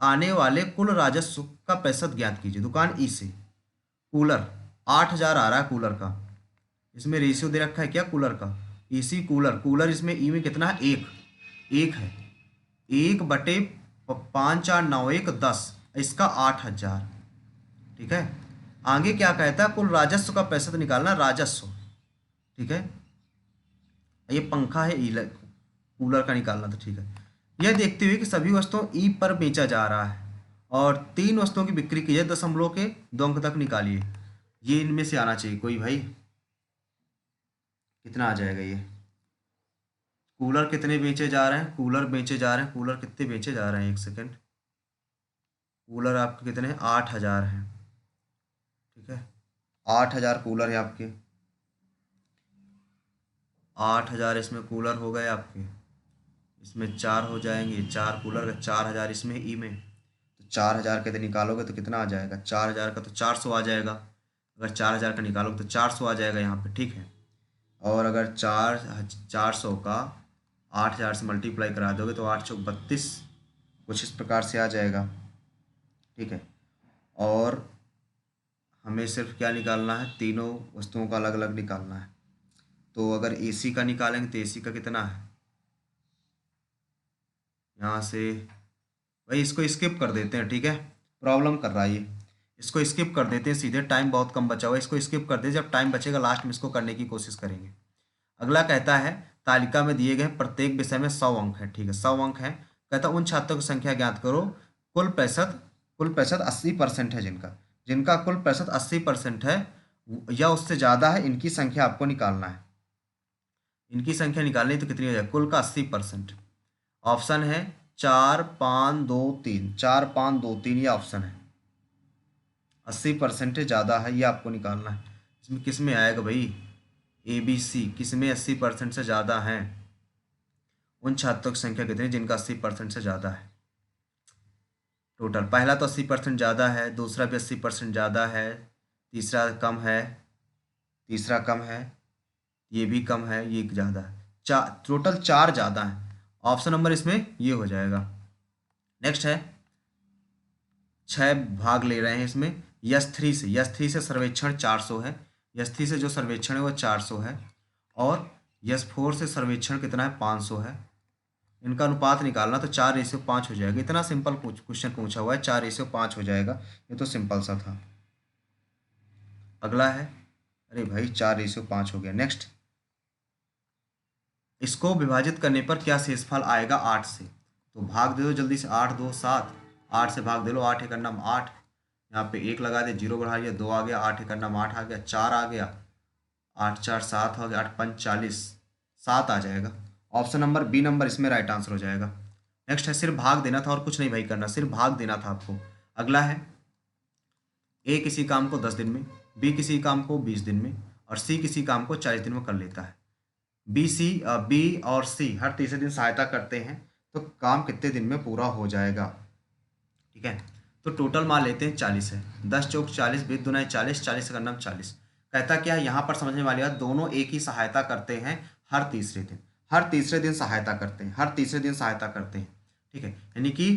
आने वाले कुल राजस्व का प्रतिशत ज्ञात कीजिए। दुकान ई से कूलर 8000 आ रहा है कूलर का, इसमें रेशियो दे रखा है क्या कूलर का, इसी कूलर इसमें ई में कितना है, एक है, 1/5 4 9 1 10, इसका 8000, ठीक है। आगे क्या कहता है, कुल राजस्व का प्रतिशत निकालना, राजस्व, ठीक है। ये पंखा है ई, कूलर का निकालना था, ठीक है। यह देखते हुए कि सभी वस्तुओं ई पर बेचा जा रहा है और 3 वस्तुओं की बिक्री की है, दशमलव के 2 अंक तक निकालिए। ये इनमें से आना चाहिए कोई भाई। कितना आ जाएगा ये? कूलर कितने बेचे जा रहे हैं? कूलर बेचे जा रहे हैं, कूलर कितने बेचे जा रहे हैं, एक सेकेंड। कूलर आपके कितने? 8,000 हैं, ठीक है। 8,000 कूलर है आपके। 8,000 इसमें कूलर हो गए आपके, इसमें 4 हो जाएंगे, 4 कूलर का 4,000 इसमें ई में। तो 4,000 के निकालोगे तो कितना आ जाएगा? 4,000 का तो 400 आ जाएगा। अगर 4,000 का निकालोगे तो 400 आ जाएगा यहाँ पे, ठीक है। और अगर 400 का 8,000 से मल्टीप्लाई करा दोगे तो 832 कुछ इस प्रकार से आ जाएगा, ठीक है। और हमें सिर्फ क्या निकालना है? तीनों वस्तुओं का अलग अलग निकालना है। तो अगर एसी का निकालेंगे तो एसी का कितना है? यहाँ से भाई इसको स्किप कर देते हैं, ठीक है। प्रॉब्लम कर रहा है ये, इसको स्किप कर देते हैं सीधे, टाइम बहुत कम बचा हुआ है, इसको स्किप कर दे, जब टाइम बचेगा लास्ट में इसको करने की कोशिश करेंगे। अगला कहता है तालिका में दिए गए प्रत्येक विषय में 100 अंक है, ठीक है, 100 अंक है। कहता उन छात्रों की संख्या ज्ञात करो कुल प्रतिशत 80% है जिनका जिनका कुल प्रतिशत 80% है या उससे ज़्यादा है, इनकी संख्या आपको निकालना है। इनकी संख्या निकालनी तो कितनी हो जाए? कुल का 80%। ऑप्शन है 4 5 2 3, 4 5 2 3 ये ऑप्शन है। 80% ज़्यादा है ये आपको निकालना है। इसमें किस में आएगा भाई? ABC किस में 80% से ज़्यादा हैं? उन छात्रों की संख्या कितनी जिनका 80% से ज़्यादा है टोटल। पहला तो 80% ज़्यादा है, दूसरा भी 80% ज़्यादा है, तीसरा कम है, तीसरा कम है, ये भी कम है, ये ज़्यादा है, टोटल 4 ज़्यादा है। ऑप्शन नंबर इसमें ये हो जाएगा। नेक्स्ट है 6 भाग ले रहे हैं इसमें यस 3 से सर्वेक्षण 400 है। यस 3 से जो सर्वेक्षण है वो 400 है और यस 4 से सर्वेक्षण कितना है? 500 है। इनका अनुपात निकालना तो 4:5 हो जाएगा। इतना सिंपल क्वेश्चन पूछा हुआ है, 4:5 हो जाएगा, ये तो सिंपल सा था। अगला है, अरे भाई 4:5 हो गया। नेक्स्ट, इसको विभाजित करने पर क्या शेषफल आएगा 8 से? तो भाग दे दो जल्दी से, 8 2 7, 8 से भाग दे लो, 8 एकम 8, यहाँ पे 1 लगा दे, 0 बढ़ा दिया, 2 आ गया, 8 एकम 8 आ गया, 4 आ गया, 8 4 7 हो गया, 8 5 40, 7 आ जाएगा। ऑप्शन नंबर बी नंबर इसमें राइट आंसर हो जाएगा। नेक्स्ट है सिर्फ भाग देना था और कुछ नहीं भाई करना, सिर्फ भाग देना था आपको। अगला है ए किसी काम को 10 दिन में, बी किसी काम को 20 दिन में और सी किसी काम को 40 दिन में कर लेता है। बी और सी हर तीसरे दिन सहायता करते हैं, तो काम कितने दिन में पूरा हो जाएगा? ठीक है, तो टोटल मान लेते हैं 40 है। 10 चौक 40, 20 दूना 40, 40 का नाम 40। कहता क्या है यहाँ पर समझने वाली बात, दोनों एक ही सहायता करते हैं हर तीसरे दिन, हर तीसरे दिन सहायता करते हैं, हर तीसरे दिन सहायता करते हैं, ठीक है। यानी कि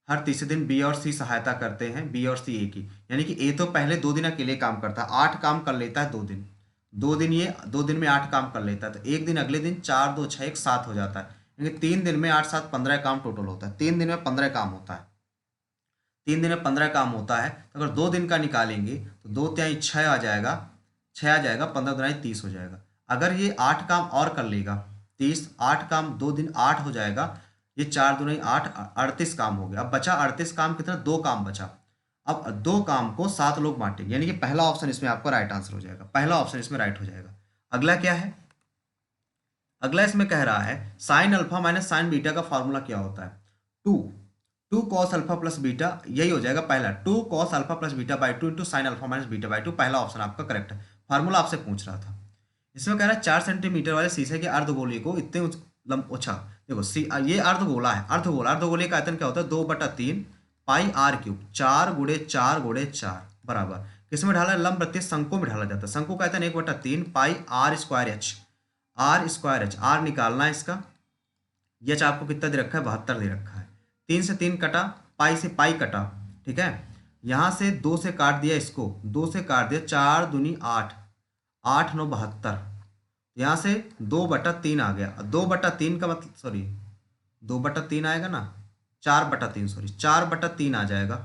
हर तीसरे दिन बी और सी सहायता करते हैं, बी और सी एक ही। यानी कि ए तो पहले 2 दिन अकेले काम करता है, 8 काम कर लेता है 2 दिन, 2 दिन ये 2 दिन में 8 काम कर लेता है, तो एक दिन अगले दिन 4 2 6 1 7 हो जाता है। यानी 3 दिन में 8 7 15 काम टोटल होता है, 3 दिन में 15 काम होता है, 3 दिन में 15 काम होता है। तो अगर 2 दिन का निकालेंगे तो 2 तिहाई 6 आ जाएगा, 6 आ जाएगा, 15 दुनाई 30 हो जाएगा। अगर ये 8 काम और कर लेगा, 30, 8 काम 2 दिन 8 हो जाएगा, ये 4 दुनाई 8, 38 काम हो गया। अब बचा 38 काम कितना? 2 काम बचा। अब 2 काम को 7 लोग बांटेंगे, यानी कि पहला ऑप्शन इसमें आपका राइट आंसर हो जाएगा, पहला ऑप्शन इसमें राइट हो जाएगा। अगला क्या है? अगला इसमें कह रहा है sine alpha minus sign beta का फॉर्मूला क्या होता है? 2 कॉस अल्फा प्लस बीटा, यही हो जाएगा पहला, 2 cos alpha plus beta by 2 into sine alpha minus beta by 2, पहला ऑप्शन आपका करेक्ट है। फार्मूला आपसे पूछ रहा था। इसमें कह रहा है 4 सेंटीमीटर वाले शीशे के अर्धगोले को इतने अच्छा देखो ये अर्धगोला है, अर्धगोले का आयतन क्या होता है? 2/3 पाई r क्यूब, 4 गुणे 4 गुणे 4 बराबर किसमें ढाला है? लंब वृत्तीय शंकु में ढाला जाता है। शंकु का आयतन 1/3 पाई r स्क्वायर एच, r निकालना है इसका। एच आपको कितना दे रखा है? 72 दे रखा है। 3 से 3 कटा, पाई से पाई कटा, ठीक है। यहाँ से 2 से काट दिया, इसको 2 से काट दिया, 4 दूनी 8, 8 9 72, यहाँ से 2/3 आ गया। 2/3 का मतलब सॉरी 2/3 आएगा ना, 4/3 सॉरी 4/3 आ जाएगा।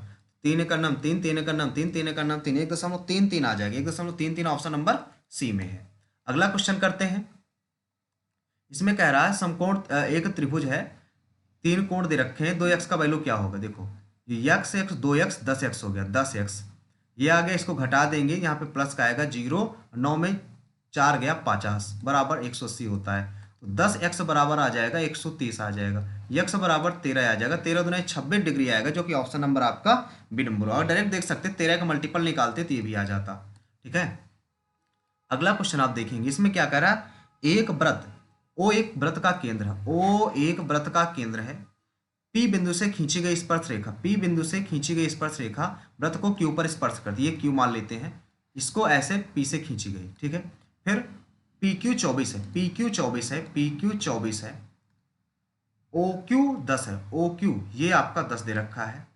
3 का नाम 3, 3 का नाम 3, 3 का नाम 3, 1.33 आ जाएगा, 1.33 ऑप्शन नंबर सी में है। अगला क्वेश्चन करते हैं। इसमें कह रहा है समकोण एक त्रिभुज है, 3 कोण दे रखे हैं, 2x का वैल्यू क्या होगा, देखो ये x 2x 10x हो गया, 10x ये आ गया, इसको घटा देंगे, यहाँ पे प्लस का आएगा 0, 9 में 4 गया 50 बराबर 180 होता है। तो 10x बराबर आ जाएगा 130 आ जाएगा, x बराबर 13 आ जाएगा, 13 दूना 26 डिग्री आएगा, जो कि ऑप्शन नंबर आपका बी नंबर होगा। डायरेक्ट देख सकते 13 का मल्टीपल निकालते तो ये भी आ जाता। ठीक है, अगला क्वेश्चन आप देखेंगे, इसमें क्या कह रहा है, एक वृत्त ओ एक वृत्त का केंद्र है, ओ एक वृत्त का केंद्र है, P बिंदु से खींची गई स्पर्श रेखा, P बिंदु से खींची गई स्पर्श रेखा वृत्त को Q पर स्पर्श करती है, Q मान लेते हैं, इसको ऐसे P से खींची गई। ठीक है, फिर PQ 24 है, PQ 24 है, PQ 24 है, OQ 10 है, OQ ये आपका 10 दे रखा है,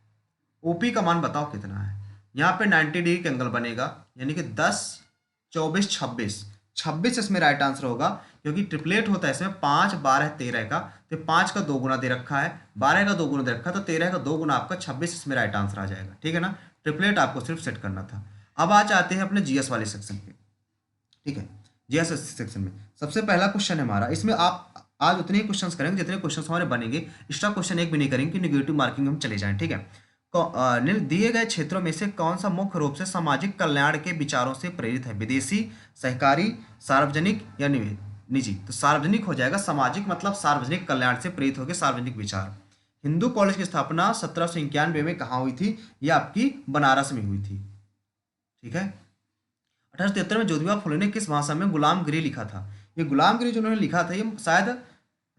OP का मान बताओ कितना है। यहाँ पे 90 डिग्री का एंगल बनेगा, यानी कि 10 24 26, 26 इसमें राइट आंसर होगा, क्योंकि ट्रिपलेट होता है इसमें 5 12 13 का, तो 5 का 2 गुना दे रखा है, 12 का 2 गुना दे रखा है, तो 13 का 2 गुना आपका 26 इसमें राइट आंसर आ जाएगा। ठीक है ना, ट्रिपलेट आपको सिर्फ सेट करना था। अब आज आते हैं अपने जीएस वाले सेक्शन पे। ठीक है, जीएस सेक्शन में सबसे पहला क्वेश्चन है हमारा, इसमें आप आज उतने ही क्वेश्चंस करेंगे जितने क्वेश्चंस हमारे बनेंगे, एक्स्ट्रा क्वेश्चन एक भी नहीं करेंगे कि निगेटिव मार्किंग हम चले जाएं। ठीक है, दिए गए क्षेत्रों में से कौन सा मुख्य रूप से सामाजिक कल्याण के विचारों से प्रेरित है, विदेशी, सहकारी, सार्वजनिक या निजी। तो सार्वजनिक हो जाएगा, सामाजिक मतलब सार्वजनिक कल्याण से प्रेरित होकर सार्वजनिक विचार। हिंदू कॉलेज की स्थापना 1791 में कहाँ हुई थी, ये आपकी बनारस में हुई थी। ठीक है, 1873 में ज्योतिबा फुले ने किस भाषा में गुलामगिरी लिखा था। ये गुलामगिरी जो उन्होंने लिखा था, ये शायद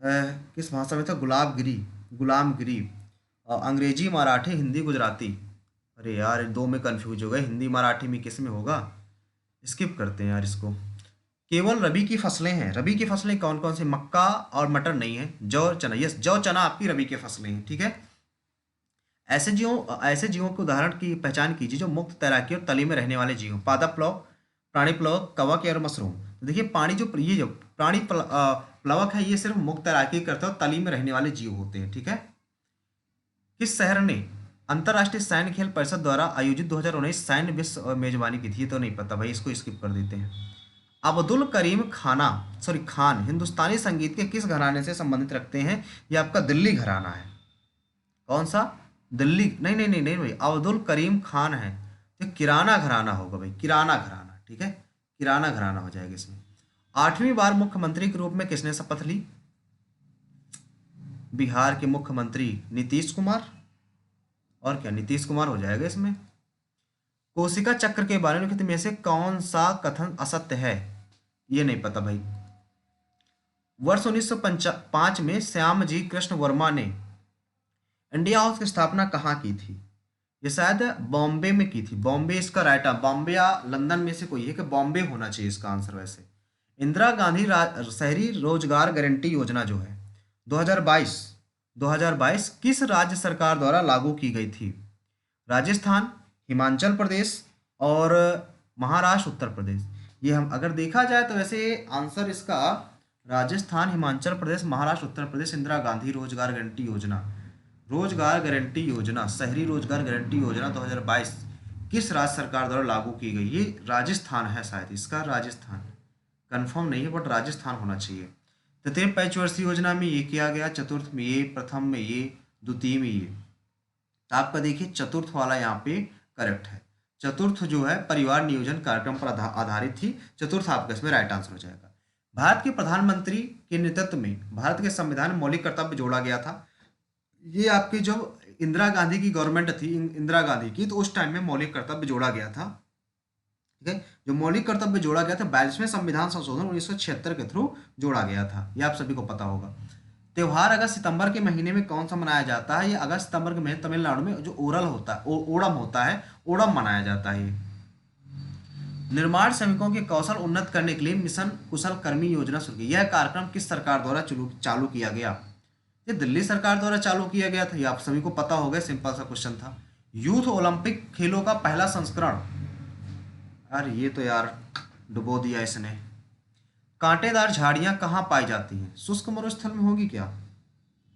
किस भाषा में था, गुलामगिरी अंग्रेजी, मराठी, हिंदी, गुजराती। अरे यार दो में कंफ्यूज हो गए, हिंदी मराठी में किस में होगा, स्किप करते हैं यार इसको। केवल रबी की फसलें हैं, रबी की फसलें कौन कौन सी, मक्का और मटर नहीं है, जौ चना, यस जौ चना आपकी रबी की फसलें हैं। ठीक है, ऐसे जीवों के उदाहरण की पहचान कीजिए जो मुक्त तैराकी और तली में रहने वाले जीव, पादप प्लवक, प्राणी प्लवक, कवक और मशरूम। तो देखिए पानी जो ये जो प्लवक है, ये सिर्फ मुक्त तैराकी करते हैं और तली में रहने वाले जीव होते हैं। ठीक है, किस शहर ने अंतर्राष्ट्रीय सैन्य खेल परिषद द्वारा आयोजित 2019 सैन्य विश्व मेजबानी की थी, ये तो नहीं पता भाई, इसको स्किप कर देते हैं। अब्दुल करीम खान हिंदुस्तानी संगीत के किस घराने से संबंधित रखते हैं, ये आपका दिल्ली घराना है। कौन सा, दिल्ली, नहीं नहीं नहीं नहीं भाई, अब्दुल करीम खान है, तो किराना घराना होगा भाई, किराना घराना। ठीक है, किराना घराना हो जाएगा इसमें। 8वीं बार मुख्यमंत्री के रूप में किसने शपथ ली, बिहार के मुख्यमंत्री नीतीश कुमार, और क्या नीतीश कुमार हो जाएगा इसमें। कोशिका चक्र के बारे में लिखित में से कौन सा कथन असत्य है, ये नहीं पता भाई। वर्ष 1905 में श्यामजी कृष्ण वर्मा ने इंडिया हाउस की स्थापना कहाँ की थी, ये शायद बॉम्बे में की थी, बॉम्बे इसका राइट आंसर, बॉम्बे या लंदन में से कोई है, कि बॉम्बे होना चाहिए इसका आंसर। वैसे इंदिरा गांधी शहरी रोजगार गारंटी योजना जो है 2022 किस राज्य सरकार द्वारा लागू की गई थी, राजस्थान, हिमाचल प्रदेश और महाराष्ट्र, उत्तर प्रदेश। ये हम अगर देखा जाए तो वैसे आंसर इसका राजस्थान, हिमाचल प्रदेश, महाराष्ट्र, उत्तर प्रदेश, इंदिरा गांधी रोजगार गारंटी योजना, शहरी रोजगार गारंटी योजना 2022 किस राज्य सरकार द्वारा लागू की गई, ये राजस्थान है शायद इसका, राजस्थान कंफर्म नहीं है बट राजस्थान होना चाहिए। तृतीय पंचवर्षीय योजना में ये किया गया, चतुर्थ में ये, प्रथम में ये, द्वितीय में ये। तो आपका देखिए चतुर्थ वाला यहाँ पे करेक्ट है, चतुर्थ जो है परिवार नियोजन कार्यक्रम पर आधारित थी, चतुर्थ आपका इसमें राइट आंसर हो जाएगा। भारत के प्रधानमंत्री के नेतृत्व में भारत के संविधान में मौलिक कर्तव्य जोड़ा गया था, ये आपकी जो इंदिरा गांधी की गवर्नमेंट थी, इंदिरा गांधी की, तो उस टाइम में मौलिक कर्तव्य जोड़ा गया था। ठीक है, जो मौलिक कर्तव्य जोड़ा गया था 42वें संविधान संशोधन 1976 के थ्रू जोड़ा गया था, ये आप सभी को पता होगा। त्योहार अगस्त सितंबर के महीने में कौन सा मनाया जाता है, ये अगस्त सितंबर के महीने तमिलनाडु में जो ओणम होता है, ओणम मनाया जाता है। निर्माण श्रमिकों के कौशल उन्नत करने के लिए मिशन कुशल कर्मी योजना शुरू की, यह कार्यक्रम किस सरकार द्वारा चालू किया गया, ये दिल्ली सरकार द्वारा चालू किया गया था, ये आप सभी को पता होगा, सिंपल सा क्वेश्चन था। यूथ ओलंपिक खेलों का पहला संस्करण, अरे ये तो यार डुबो दिया इसने। कांटेदार झाड़ियां कहाँ पाई जाती हैं, शुष्क मरुस्थल में होगी क्या,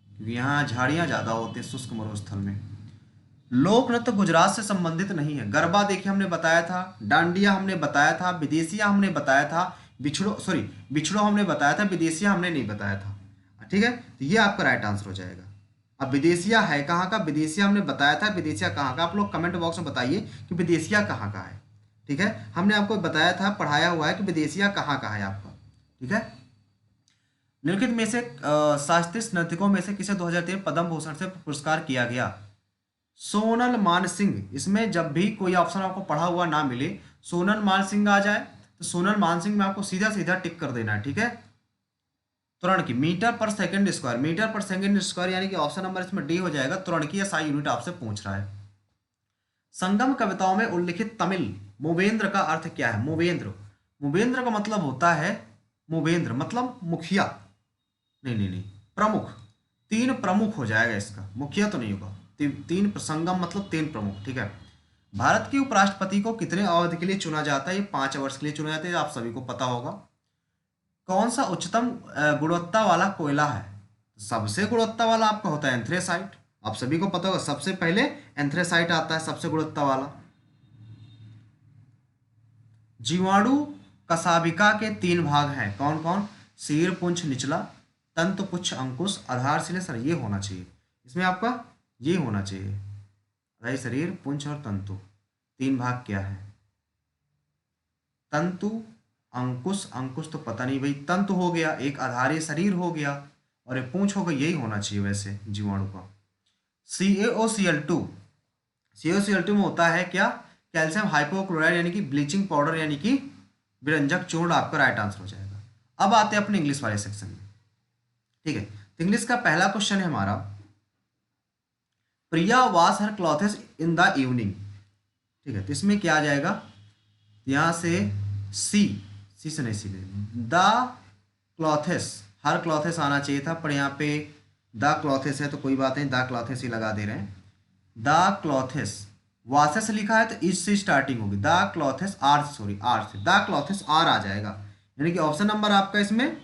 क्योंकि यहाँ झाड़ियां ज्यादा होती हैं शुष्क मरुस्थल में। लोक नृत्य गुजरात से संबंधित नहीं है, गरबा देखिए हमने बताया था, डांडिया हमने बताया था, विदेशिया हमने बताया था, बिछड़ो, सॉरी, बिछड़ो हमने बताया था, विदेशिया हमने नहीं बताया था, ठीक है। तो ये आपका राइट आंसर हो जाएगा। अब विदेशिया है कहाँ का, विदेशिया हमने बताया था, विदेशिया कहाँ का, आप लोग कमेंट बॉक्स में बताइए कि विदेशिया कहाँ का है, ठीक है। हमने आपको बताया था, पढ़ाया हुआ है कि विदेशिया कहाँ का है आपका, ठीक है। निम्नलिखित में से शास्त्रीय नर्तकों में से किसे 2003 पद्म भूषण से पुरस्कार किया गया? सोनल मान सिंह। इसमें जब भी कोई ऑप्शन आपको पढ़ा हुआ ना मिले, सोनल मान सिंह आ जाए तो सोनल मान सिंह में आपको सीधा सीधा टिक कर देना है, ठीक है। त्वरण की, मीटर पर सेकंड स्क्वायर, मीटर पर सेकंड स्क्वायर यानी कि ऑप्शन नंबर इसमें डी हो जाएगा। त्वरण की या साई यूनिट आपसे पूछ रहा है। संगम कविताओं में उल्लिखित तमिल मोवेंद्र का अर्थ क्या है? मोवेंद्र, मोवेंद्र का मतलब होता है, मोवेंद्र मतलब मुखिया, नहीं नहीं नहीं, प्रमुख, तीन प्रमुख हो जाएगा इसका, मुखिया तो नहीं होगा। तीन संगम मतलब तीन प्रमुख, ठीक है। भारत के उपराष्ट्रपति को कितने अवधि के लिए चुना जाता है? ये 5 वर्ष के लिए चुना जाता है, आप सभी को पता होगा। कौन सा उच्चतम गुणवत्ता वाला कोयला है? सबसे गुणवत्ता वाला आपका होता है एंथ्रेसाइट, आप सभी को पता होगा, सबसे पहले एंथ्रेसाइट आता है सबसे गुणवत्ता वाला। जीवाणु कशाभिका के 3 भाग हैं, कौन कौन? शीर, पुंछ, निचला, तंतु, पुच्छ, अंकुश, आधारशिला। सर ये होना चाहिए इसमें आपका, ये होना चाहिए, अरे शरीर, पुंछ और तंतु, 3 भाग क्या है? तंतु, अंकुश, अंकुश तो पता नहीं भाई, तंतु हो गया, एक आधारी शरीर हो गया, और एक पूंछ हो गया, यही होना चाहिए वैसे जीवाणु का। CaOCl2, CaOCl2 में होता है क्या? कैल्शियम हाइपोक्लोराइड यानी कि ब्लीचिंग पाउडर यानी कि विरंजक चूर्ण, आपका राइट आंसर हो जाएगा। अब आते हैं अपने इंग्लिश वाले सेक्शन में, ठीक है। तो इंग्लिश का पहला क्वेश्चन है हमारा, Priya wash her clothes in the evening, ठीक है। तो इसमें क्या आ जाएगा, यहाँ से सी से नहीं, see the clothes, her clothes आना चाहिए था, पर यहाँ पे द क्लॉथेस है तो कोई बात नहीं, द क्लॉथेस ही लगा दे रहे हैं। द क्लॉथेस, वासेस लिखा है तो इस से स्टार्टिंग होगी, the clothes, R, sorry R से, द क्लॉथेस आर आ जाएगा, यानी कि ऑप्शन नंबर आपका इसमें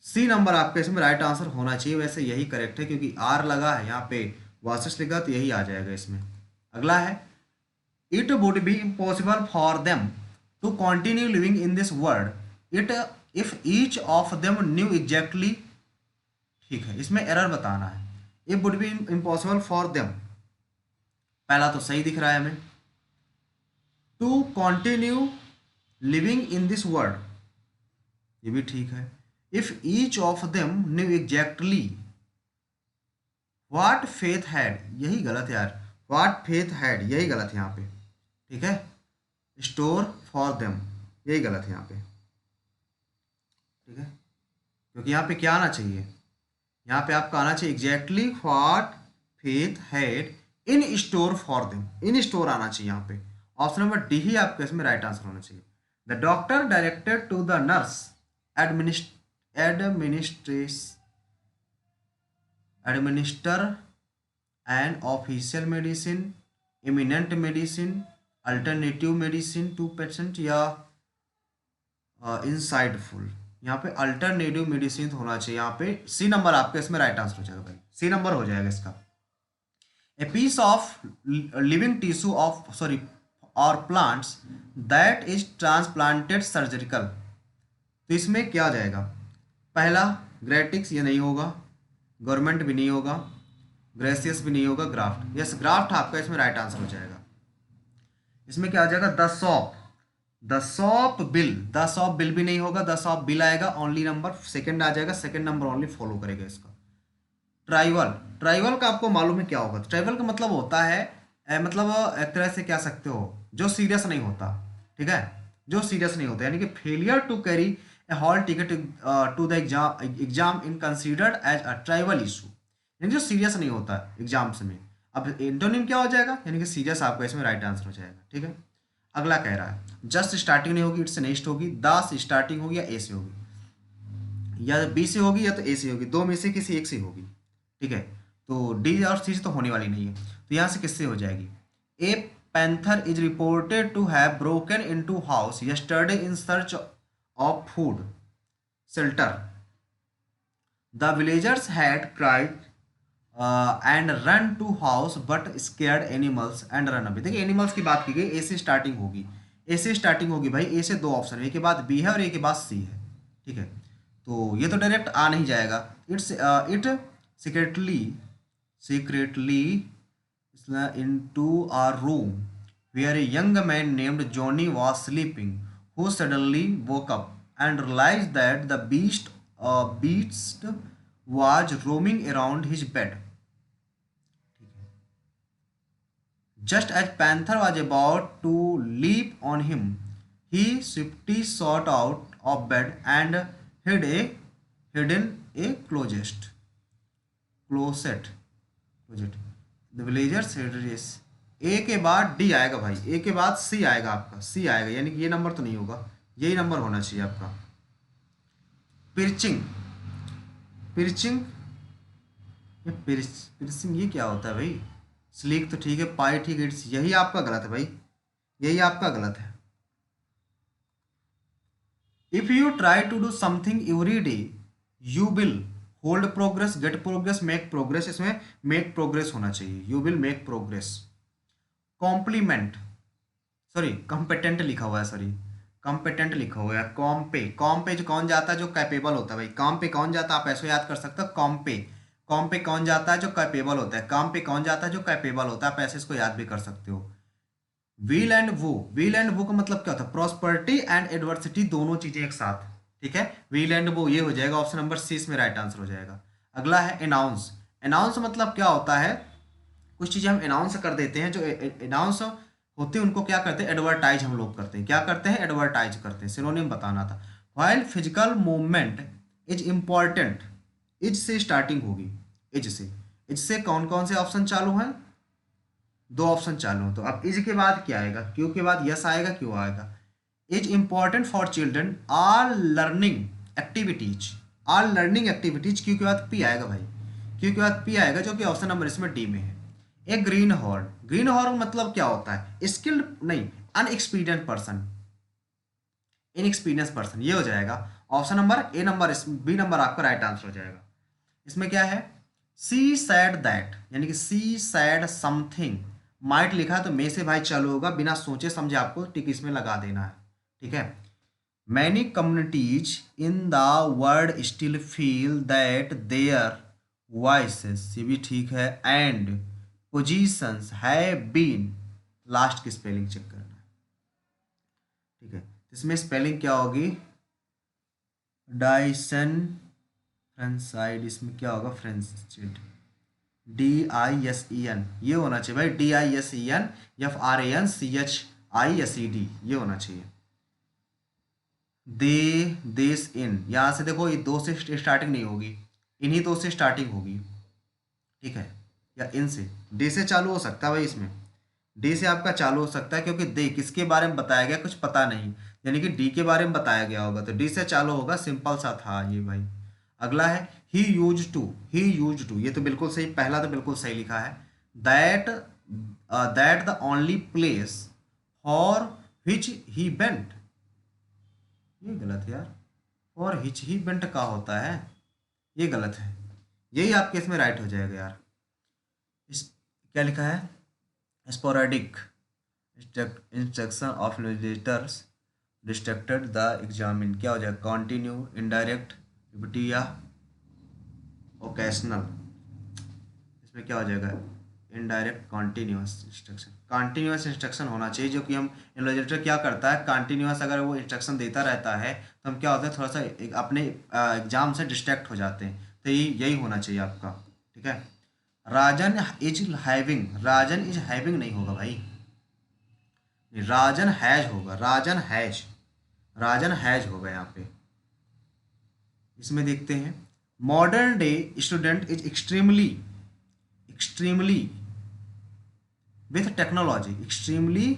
सी नंबर आपका इसमें राइट आंसर होना चाहिए। वैसे यही करेक्ट है क्योंकि आर लगा है यहाँ पे, वासेस लिखा तो यही आ जाएगा इसमें। अगला है, it would be impossible for them to continue living in this world it if each of them knew exactly, ठीक है। इसमें एरर बताना है, it would be impossible for them, पहला तो सही दिख रहा है हमें, to continue living in this world, ये भी ठीक है। If each of them knew exactly what faith had, यही गलत है यार, व्हाट फेथ हैड यही गलत है यहाँ पे, ठीक है। स्टोर फॉर देम, यही गलत है यहाँ पे, ठीक है। क्योंकि यहाँ पे क्या आना चाहिए, यहाँ पे आपका आना चाहिए exactly what faith had in store for them, in store आना चाहिए यहाँ पे। ऑप्शन नंबर डी ही आपका इसमें राइट आंसर होना चाहिए। The doctor directed to the nurse administer and official medicine, imminent medicine, alternative medicine to patient, या insightful, यहाँ पे अल्टरनेटिव मेडिसिन होना चाहिए, यहाँ पे सी नंबर आपका इसमें राइट आंसर हो जाएगा भाई, सी नंबर हो जाएगा इसका। A piece of living tissue of, sorry, और plants that is transplanted surgical, तो इसमें क्या आ जाएगा, पहला ग्रेटिक्स, ये नहीं होगा, गवर्नमेंट भी नहीं होगा, ग्रेसियस भी नहीं होगा, ग्राफ्ट, यस ग्राफ्ट आपका इसमें राइट आंसर हो जाएगा। इसमें क्या आ जाएगा, the shop, the shop bill, the shop bill भी नहीं होगा, द शॉप बिल आएगा, ओनली नंबर सेकंड आ जाएगा, सेकंड नंबर ओनली फॉलो करेगा इसका। ट्राइवल, ट्राइवल का आपको मालूम है क्या होगा, ट्राइवल का मतलब होता है मतलब एक तरह से कह सकते हो जो सीरियस नहीं होता, ठीक है, जो सीरियस नहीं होता, यानी कि failure to carry a hall ticket to the exam in considered as a trivial issue, यानी जो सीरियस नहीं होता एग्जाम्स में। अब एंटोनिम क्या हो जाएगा, यानी कि सीरियस आपका इसमें राइट आंसर हो जाएगा, ठीक है। अगला कह रहा है, जस्ट स्टार्टिंग नहीं होगी, इट्स नेक्स्ट होगी, द से स्टार्टिंग होगी या ए से होगी, या बी से होगी या तो ए से होगी, दो में से किसी एक से होगी, ठीक है। तो डी और सी से तो होने वाली नहीं है, तो यहाँ से किससे हो जाएगी, a panther is reported to have broken into house yesterday in search of food shelter, the villagers had cried and run to house but scared animals and run away. देखिए एनिमल्स की बात की गई, ए से स्टार्टिंग होगी, ए से starting होगी भाई, ए से दो ऑप्शन, ए के बाद बी है और ए के बाद सी है, ठीक है। तो ये तो डायरेक्ट आ नहीं जाएगा। It secretly secretly into a room where a young man named Johnny was sleeping, who suddenly woke up and realized that the beast was roaming around his bed. Just as Panther was about to leap on him, he swiftly shot out of bed and hid in a closet. The villagers race. A के बाद D आएगा भाई, ए के बाद सी आएगा, आपका सी आएगा, यानी कि ये नंबर तो नहीं होगा, यही नंबर होना चाहिए आपका। पिर्चिंग पिर्चिंग ये पिर्चिंग ये क्या होता है भाई? स्लीक तो ठीक है, पाई ठीक है, यही आपका गलत है भाई, यही आपका गलत है। If you try to do something every day you will hold progress, get progress, make progress, इसमें मेक प्रोग्रेस होना चाहिए, you will make progress. Compliment sorry competent लिखा हुआ है, सॉरी कॉम्पिटेंट लिखा हुआ है। कॉम पे जो कौन जाता है? जो कैपेबल होता है भाई। काम पे कौन जाता है? आप ऐसे याद कर सकते हो, कॉम पे कौन जाता है? जो कैपेबल होता है। काम पे कौन जाता है? जो कैपेबल होता है। आप ऐसे इसको याद भी कर सकते हो। व्हील एंड वो का मतलब क्या होता है? प्रॉस्पेरिटी एंड एडवर्सिटी, दोनों चीजें एक साथ, ठीक है। व्हील एंड वो, ये हो जाएगा ऑप्शन नंबर सी, इसमें राइट आंसर हो जाएगा। अगला है अनाउंस। अनाउंस मतलब क्या होता है? कुछ चीजें हम अनाउंस कर देते हैं, जो अनाउंस होते हैं उनको क्या करते हैं? एडवर्टाइज हम लोग करते हैं। क्या करते हैं? एडवर्टाइज करते हैं। सिनोनिम बताना था। While physical movement is important, is से स्टार्टिंग होगी, इज से कौन कौन से ऑप्शन चालू हैं? दो ऑप्शन चालू हैं। तो अब इज के बाद क्या आएगा? क्यू के बाद यस आएगा, क्यू आएगा। Is important for children are learning activities, Q के बाद पी आएगा भाई, क्यू के बाद पी आएगा, जो कि ऑप्शन नंबर इसमें डी में है। ए ग्रीन हॉर्न मतलब क्या होता है? स्किल्ड नहीं, अनएक्सपीरियंस पर्सन, ये हो जाएगा option number A number, B number आपका राइट आंसर हो जाएगा। इसमें क्या है? सी सैड दैट, यानी कि सी सैड समथिंग, माइट लिखा है तो मे से भाई चालू होगा, बिना सोचे समझे आपको टिक इसमें लगा देना है, ठीक है। Many communities in the world still feel that their voices, ये भी ठीक है, and positions have been, last की स्पेलिंग चेक करना है, ठीक है। इसमें स्पेलिंग क्या होगी? डाइसन फ्रेंसाइड, इसमें क्या होगा? फ्रेंसाइड, DISEN, ये होना चाहिए भाई, DISEN FRANCHISED, ये होना चाहिए। देश इन, यहां से देखो, ये दो से स्टार्टिंग नहीं होगी, इन्हीं दो से स्टार्टिंग होगी, ठीक है, या इन से, डे से चालू हो सकता है भाई, इसमें डे से आपका चालू हो सकता है, क्योंकि दे किसके बारे में बताया गया कुछ पता नहीं, यानी कि डी के बारे में बताया गया होगा, तो डी से चालू होगा, सिंपल सा था ये भाई। अगला है ही यूज टू, ये तो बिल्कुल सही, पहला तो बिल्कुल सही लिखा है। That the only place for which he bent, ये गलत है यार, फॉर हिच ही बेंट का होता है, ये गलत है, यही आपके इसमें राइट हो जाएगा यार। इस क्या लिखा है? Sporadic instruction of legislators distracted the examine, क्या हो जाएगा? कॉन्टिन्यू, इनडायरेक्ट, रिपीट या ओकेशनल, इसमें क्या हो जाएगा? इनडायरेक्ट कॉन्टिन्यूस इंस्ट्रक्शन होना चाहिए, जो कि हम इन्विजिलेटर क्या करता है, कॉन्टिन्यूस अगर वो इंस्ट्रक्शन देता रहता है तो हम क्या होता है, थोड़ा सा अपने एग्जाम से डिस्ट्रैक्ट हो जाते हैं, तो यही होना चाहिए आपका, ठीक है। राजन इज हैविंग नहीं होगा भाई, राजन हैज होगा, राजन हैज होगा यहाँ पे। इसमें देखते हैं, modern day student is extremely with technology, extremely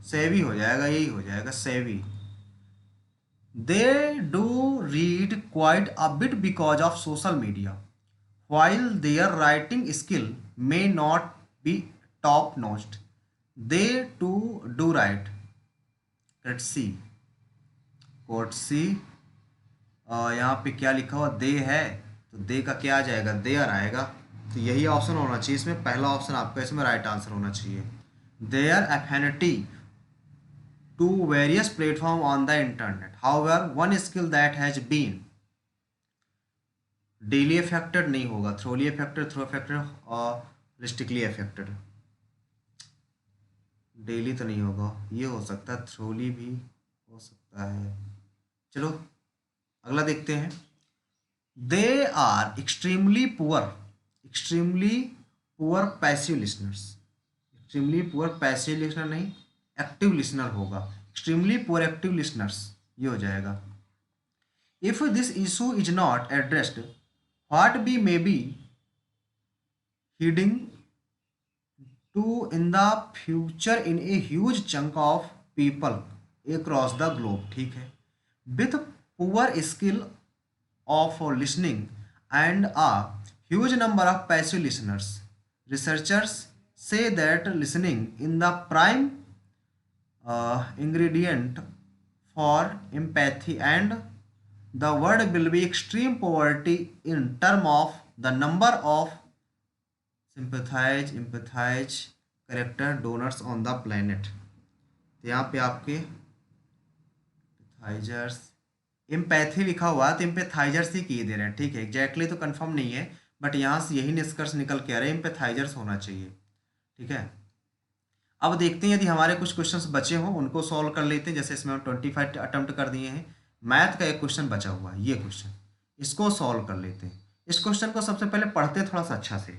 सेवी हो जाएगा, यही हो जाएगा, सेवी। They do read quite a bit because of social media, while their writing skill may not be top notched, they too do write courtesy। यहाँ पे क्या लिखा हुआ? दे है, तो दे का क्या आ जाएगा? देयर आएगा, तो यही ऑप्शन होना चाहिए इसमें, पहला ऑप्शन आपका इसमें राइट आंसर होना चाहिए। their affinity to various platforms on the internet. However, one skill that has been daily affected नहीं होगा, thoroughly affected, through affected और holistically affected. डेली तो नहीं होगा, ये हो सकता है, थ्रोली भी हो सकता है। चलो अगला देखते हैं। They are extremely poor passive listeners. Extremely poor passive listener नहीं, एक्टिव लिसनर होगा। एक्सट्रीमली पुअर एक्टिव लिसनर्स ये हो जाएगा। If this issue is not addressed, what be may be heading to in the future in a huge chunk of people across the globe, ठीक है। with poor skill of listening and a huge number of passive listeners, researchers say that listening in the prime ingredient for empathy, and the world will be extreme poverty in term of the number of sympathize character donors on the planet. तो यहाँ पे आपके एम्पैथाइजर्स, empathy लिखा हुआ है तो एम्पैथाइजर्स ही किए दे रहे हैं, ठीक है। एग्जैक्टली तो कंफर्म नहीं है, बट यहाँ से यही निष्कर्ष निकल के आ रहे हैं, एम्पैथाइजर्स होना चाहिए, ठीक है। अब देखते हैं यदि हमारे कुछ क्वेश्चंस बचे हों उनको सॉल्व कर लेते हैं। जैसे इसमें हम 25 अटेम्प्ट कर दिए हैं, मैथ का एक क्वेश्चन बचा हुआ है, ये क्वेश्चन इसको सॉल्व कर लेते हैं। इस क्वेश्चन को सबसे पहले पढ़ते थोड़ा सा अच्छा से।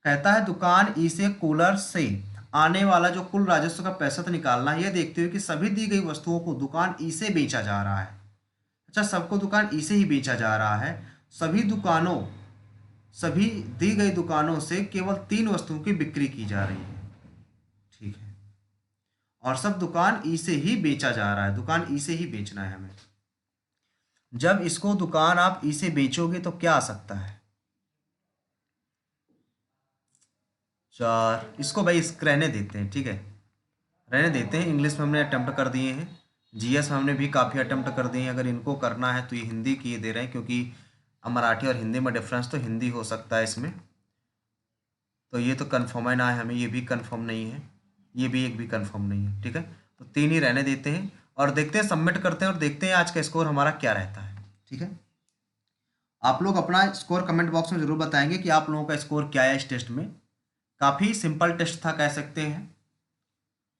कहता है दुकान ई से कूलर से आने वाला जो कुल राजस्व का पैसा निकालना है, यह देखते हुए कि सभी दी गई वस्तुओं को दुकान ई से बेचा जा रहा है। अच्छा, सबको दुकान ई से ही बेचा जा रहा है। सभी दी गई दुकानों से केवल 3 वस्तुओं की बिक्री की जा रही है, ठीक है। और सब दुकान ई से ही बेचा जा रहा है, दुकान ई से ही बेचना है हमें। जब इसको दुकान आप ई से बेचोगे तो क्या आ सकता है? 4। इसको भाई रहने देते हैं, ठीक है, रहने देते हैं। इंग्लिश में हमने अटेम्प्ट कर दिए हैं, जीएस में हमने भी काफ़ी अटेम्प्ट कर दिए हैं। अगर इनको करना है तो ये हिंदी किए दे रहे हैं, क्योंकि मराठी और हिंदी में डिफरेंस तो हिंदी हो सकता है इसमें। तो ये तो कन्फर्म है ना है हमें, ये भी कन्फर्म नहीं है, ये भी एक भी कन्फर्म नहीं है, ठीक है। तो 3 ही रहने देते हैं और देखते हैं, सबमिट करते हैं और देखते हैं आज का स्कोर हमारा क्या रहता है, ठीक है। आप लोग अपना स्कोर कमेंट बॉक्स में ज़रूर बताएंगे कि आप लोगों का स्कोर क्या है इस टेस्ट में। काफ़ी सिंपल टेस्ट था कह सकते हैं।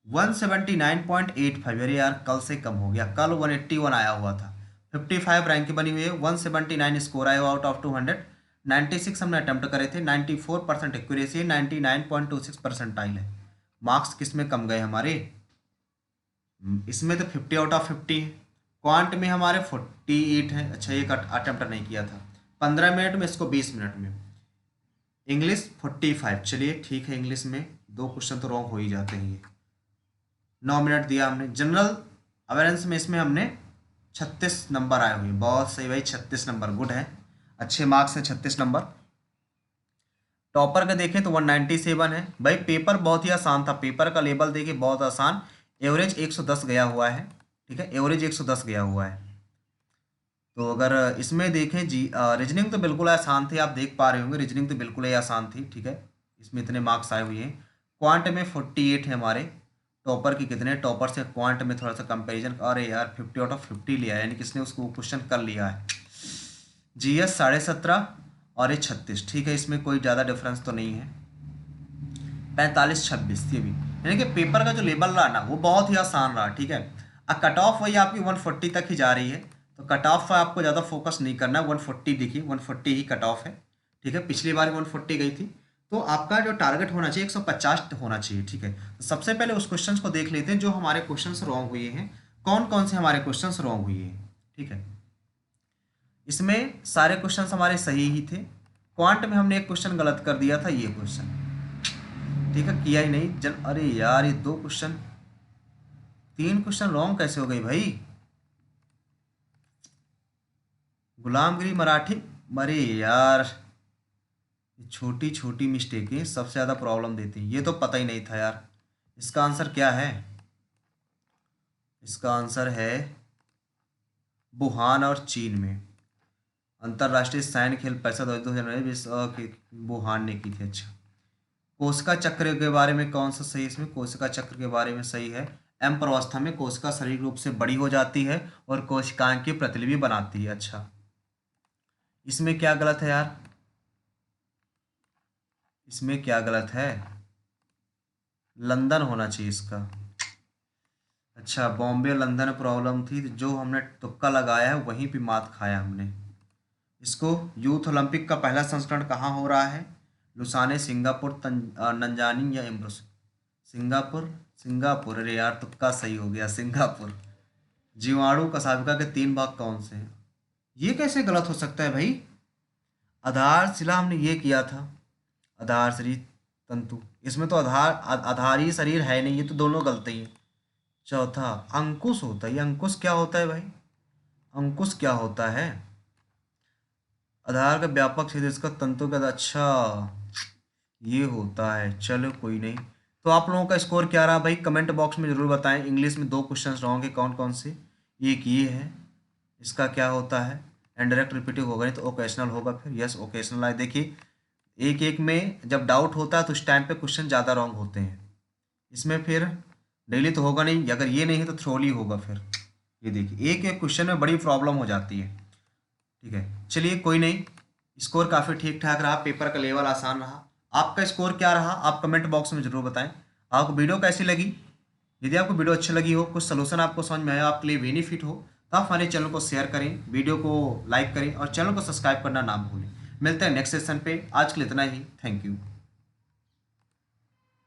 179.85, अरे यार कल से कम हो गया, कल 181 आया हुआ था। 55 रैंक बनी हुई है, 179 स्कोर आया आउट ऑफ 200। 96 हमने अटेम्प्ट करे थे, 94% एक्यूरेसी है, 99.26 परसेंटाइल है। मार्क्स किस में कम गए हमारे? इसमें तो 50 आउट ऑफ 50 है। क्वांट में हमारे 48 है। अच्छा, एक अटेम्प्ट नहीं किया था। 15 मिनट में, इसको 20 मिनट में। इंग्लिश 45, चलिए ठीक है। इंग्लिश में 2 क्वेश्चन तो रॉन्ग हो ही जाते हैं। ये 9 मिनट दिया हमने। जनरल अवेयरनेस में इसमें हमने 36 नंबर आए हुए, बहुत सही भाई, 36 नंबर, गुड है, अच्छे मार्क्स हैं 36 नंबर। टॉपर का देखें तो 197 है भाई। पेपर बहुत ही आसान था, पेपर का लेवल देखिए बहुत आसान। एवरेज 110 गया हुआ है, ठीक है, एवरेज 110 गया हुआ है। तो अगर इसमें देखें जी, रीजनिंग तो बिल्कुल आसान थी, आप देख पा रहे होंगे, रीजनिंग तो बिल्कुल ही आसान थी, ठीक है। इसमें इतने मार्क्स आए हुए हैं। क्वांट में 48 है हमारे। टॉपर के कितने? टॉपर से क्वांट में थोड़ा सा कंपैरिजन, अरे यार 50 आउट ऑफ 50 लिया है, यानी किसने उसको क्वेश्चन कर लिया है। जीएस 17.5 और ये 36, ठीक है, इसमें कोई ज़्यादा डिफरेंस तो नहीं है। 45-26 ये भी, यानी कि पेपर का जो लेवल रहा ना वो बहुत ही आसान रहा, ठीक है। अब कट ऑफ वही आपकी 140 तक ही जा रही है, तो कट ऑफ पर आपको ज़्यादा फोकस नहीं करना है। 140 देखिए, 140 ही कट ऑफ है, ठीक है। पिछली बार 140 गई थी, तो आपका जो टारगेट होना चाहिए 150 होना चाहिए, ठीक है। तो सबसे पहले उस क्वेश्चन को देख लेते हैं जो हमारे क्वेश्चन रॉन्ग हुए हैं, कौन कौन से हमारे क्वेश्चन रॉन्ग हुए हैं, ठीक है। इसमें सारे क्वेश्चन हमारे सही ही थे। क्वांट में हमने एक क्वेश्चन गलत कर दिया था, ये क्वेश्चन, ठीक है, किया ही नहीं। अरे यार ये 2 क्वेश्चन, 3 क्वेश्चन रॉन्ग कैसे हो गई भाई? गुलामगिरी मराठी, अरे यार छोटी छोटी मिस्टेकें सबसे ज़्यादा प्रॉब्लम देती हैं। ये तो पता ही नहीं था यार। इसका आंसर क्या है? इसका आंसर है वुहान और चीन में अंतर्राष्ट्रीय सैन्य खेल परिषद 2019 वुहान ने की थी। अच्छा, कोशिका चक्र के बारे में कौन सा सही है? इसमें कोशिका चक्र के बारे में सही है। एम प्रवस्था में कोशिका शरीर रूप से बड़ी हो जाती है और कोशिकाएं की प्रतिलिपि बनाती है। अच्छा, इसमें क्या गलत है यार? इसमें क्या गलत है? लंदन होना चाहिए इसका। अच्छा, बॉम्बे लंदन प्रॉब्लम थी, तो जो हमने तुक्का लगाया है वहीं पे मात खाया हमने। इसको यूथ ओलंपिक का पहला संस्करण कहाँ हो रहा है? लुसाने, सिंगापुर, नंजानी या इम्ब्रुस? सिंगापुर। सिंगापुर, अरे यार तुक्का सही हो गया, सिंगापुर। जीवाणु कशाभिका के 3 भाग कौन से हैं? ये कैसे गलत हो सकता है भाई? आधारशिला हमने ये किया था। आधार शरीर तंतु, इसमें तो आधारी शरीर है नहीं, ये तो दोनों गलती हैं। चौथा अंकुश होता है, ये अंकुश क्या होता है भाई? अंकुश क्या होता है? आधार का व्यापक क्षेत्र, इसका तंतु का, अच्छा ये होता है। चलो कोई नहीं। तो आप लोगों का स्कोर क्या रहा भाई? कमेंट बॉक्स में जरूर बताएं। इंग्लिश में 2 क्वेश्चंस रहेंगे, कौन कौन से? एक ये है, इसका क्या होता है? इनडायरेक्ट रिपीटिव होगा नहीं तो ओकेशनल होगा फिर। यस ओकेशनल है। देखिए एक एक में जब डाउट होता है तो उस टाइम पे क्वेश्चन ज़्यादा रॉन्ग होते हैं। इसमें फिर डेली तो होगा नहीं, अगर ये नहीं है तो थ्रोली होगा फिर। ये देखिए एक एक क्वेश्चन में बड़ी प्रॉब्लम हो जाती है। ठीक है, चलिए कोई नहीं। स्कोर काफ़ी ठीक ठाक रहा, पेपर का लेवल आसान रहा। आपका स्कोर क्या रहा आप कमेंट बॉक्स में ज़रूर बताएं। आपको वीडियो कैसी लगी? यदि आपको वीडियो अच्छी लगी हो, कुछ सलूशन आपको समझ में आया, आपके लिए बेनिफिट हो, तो आप हमारे चैनल को शेयर करें, वीडियो को लाइक करें और चैनल को सब्सक्राइब करना ना भूलें। मिलते हैं नेक्स्ट सेशन पे। आज के लिए इतना ही। Thank you.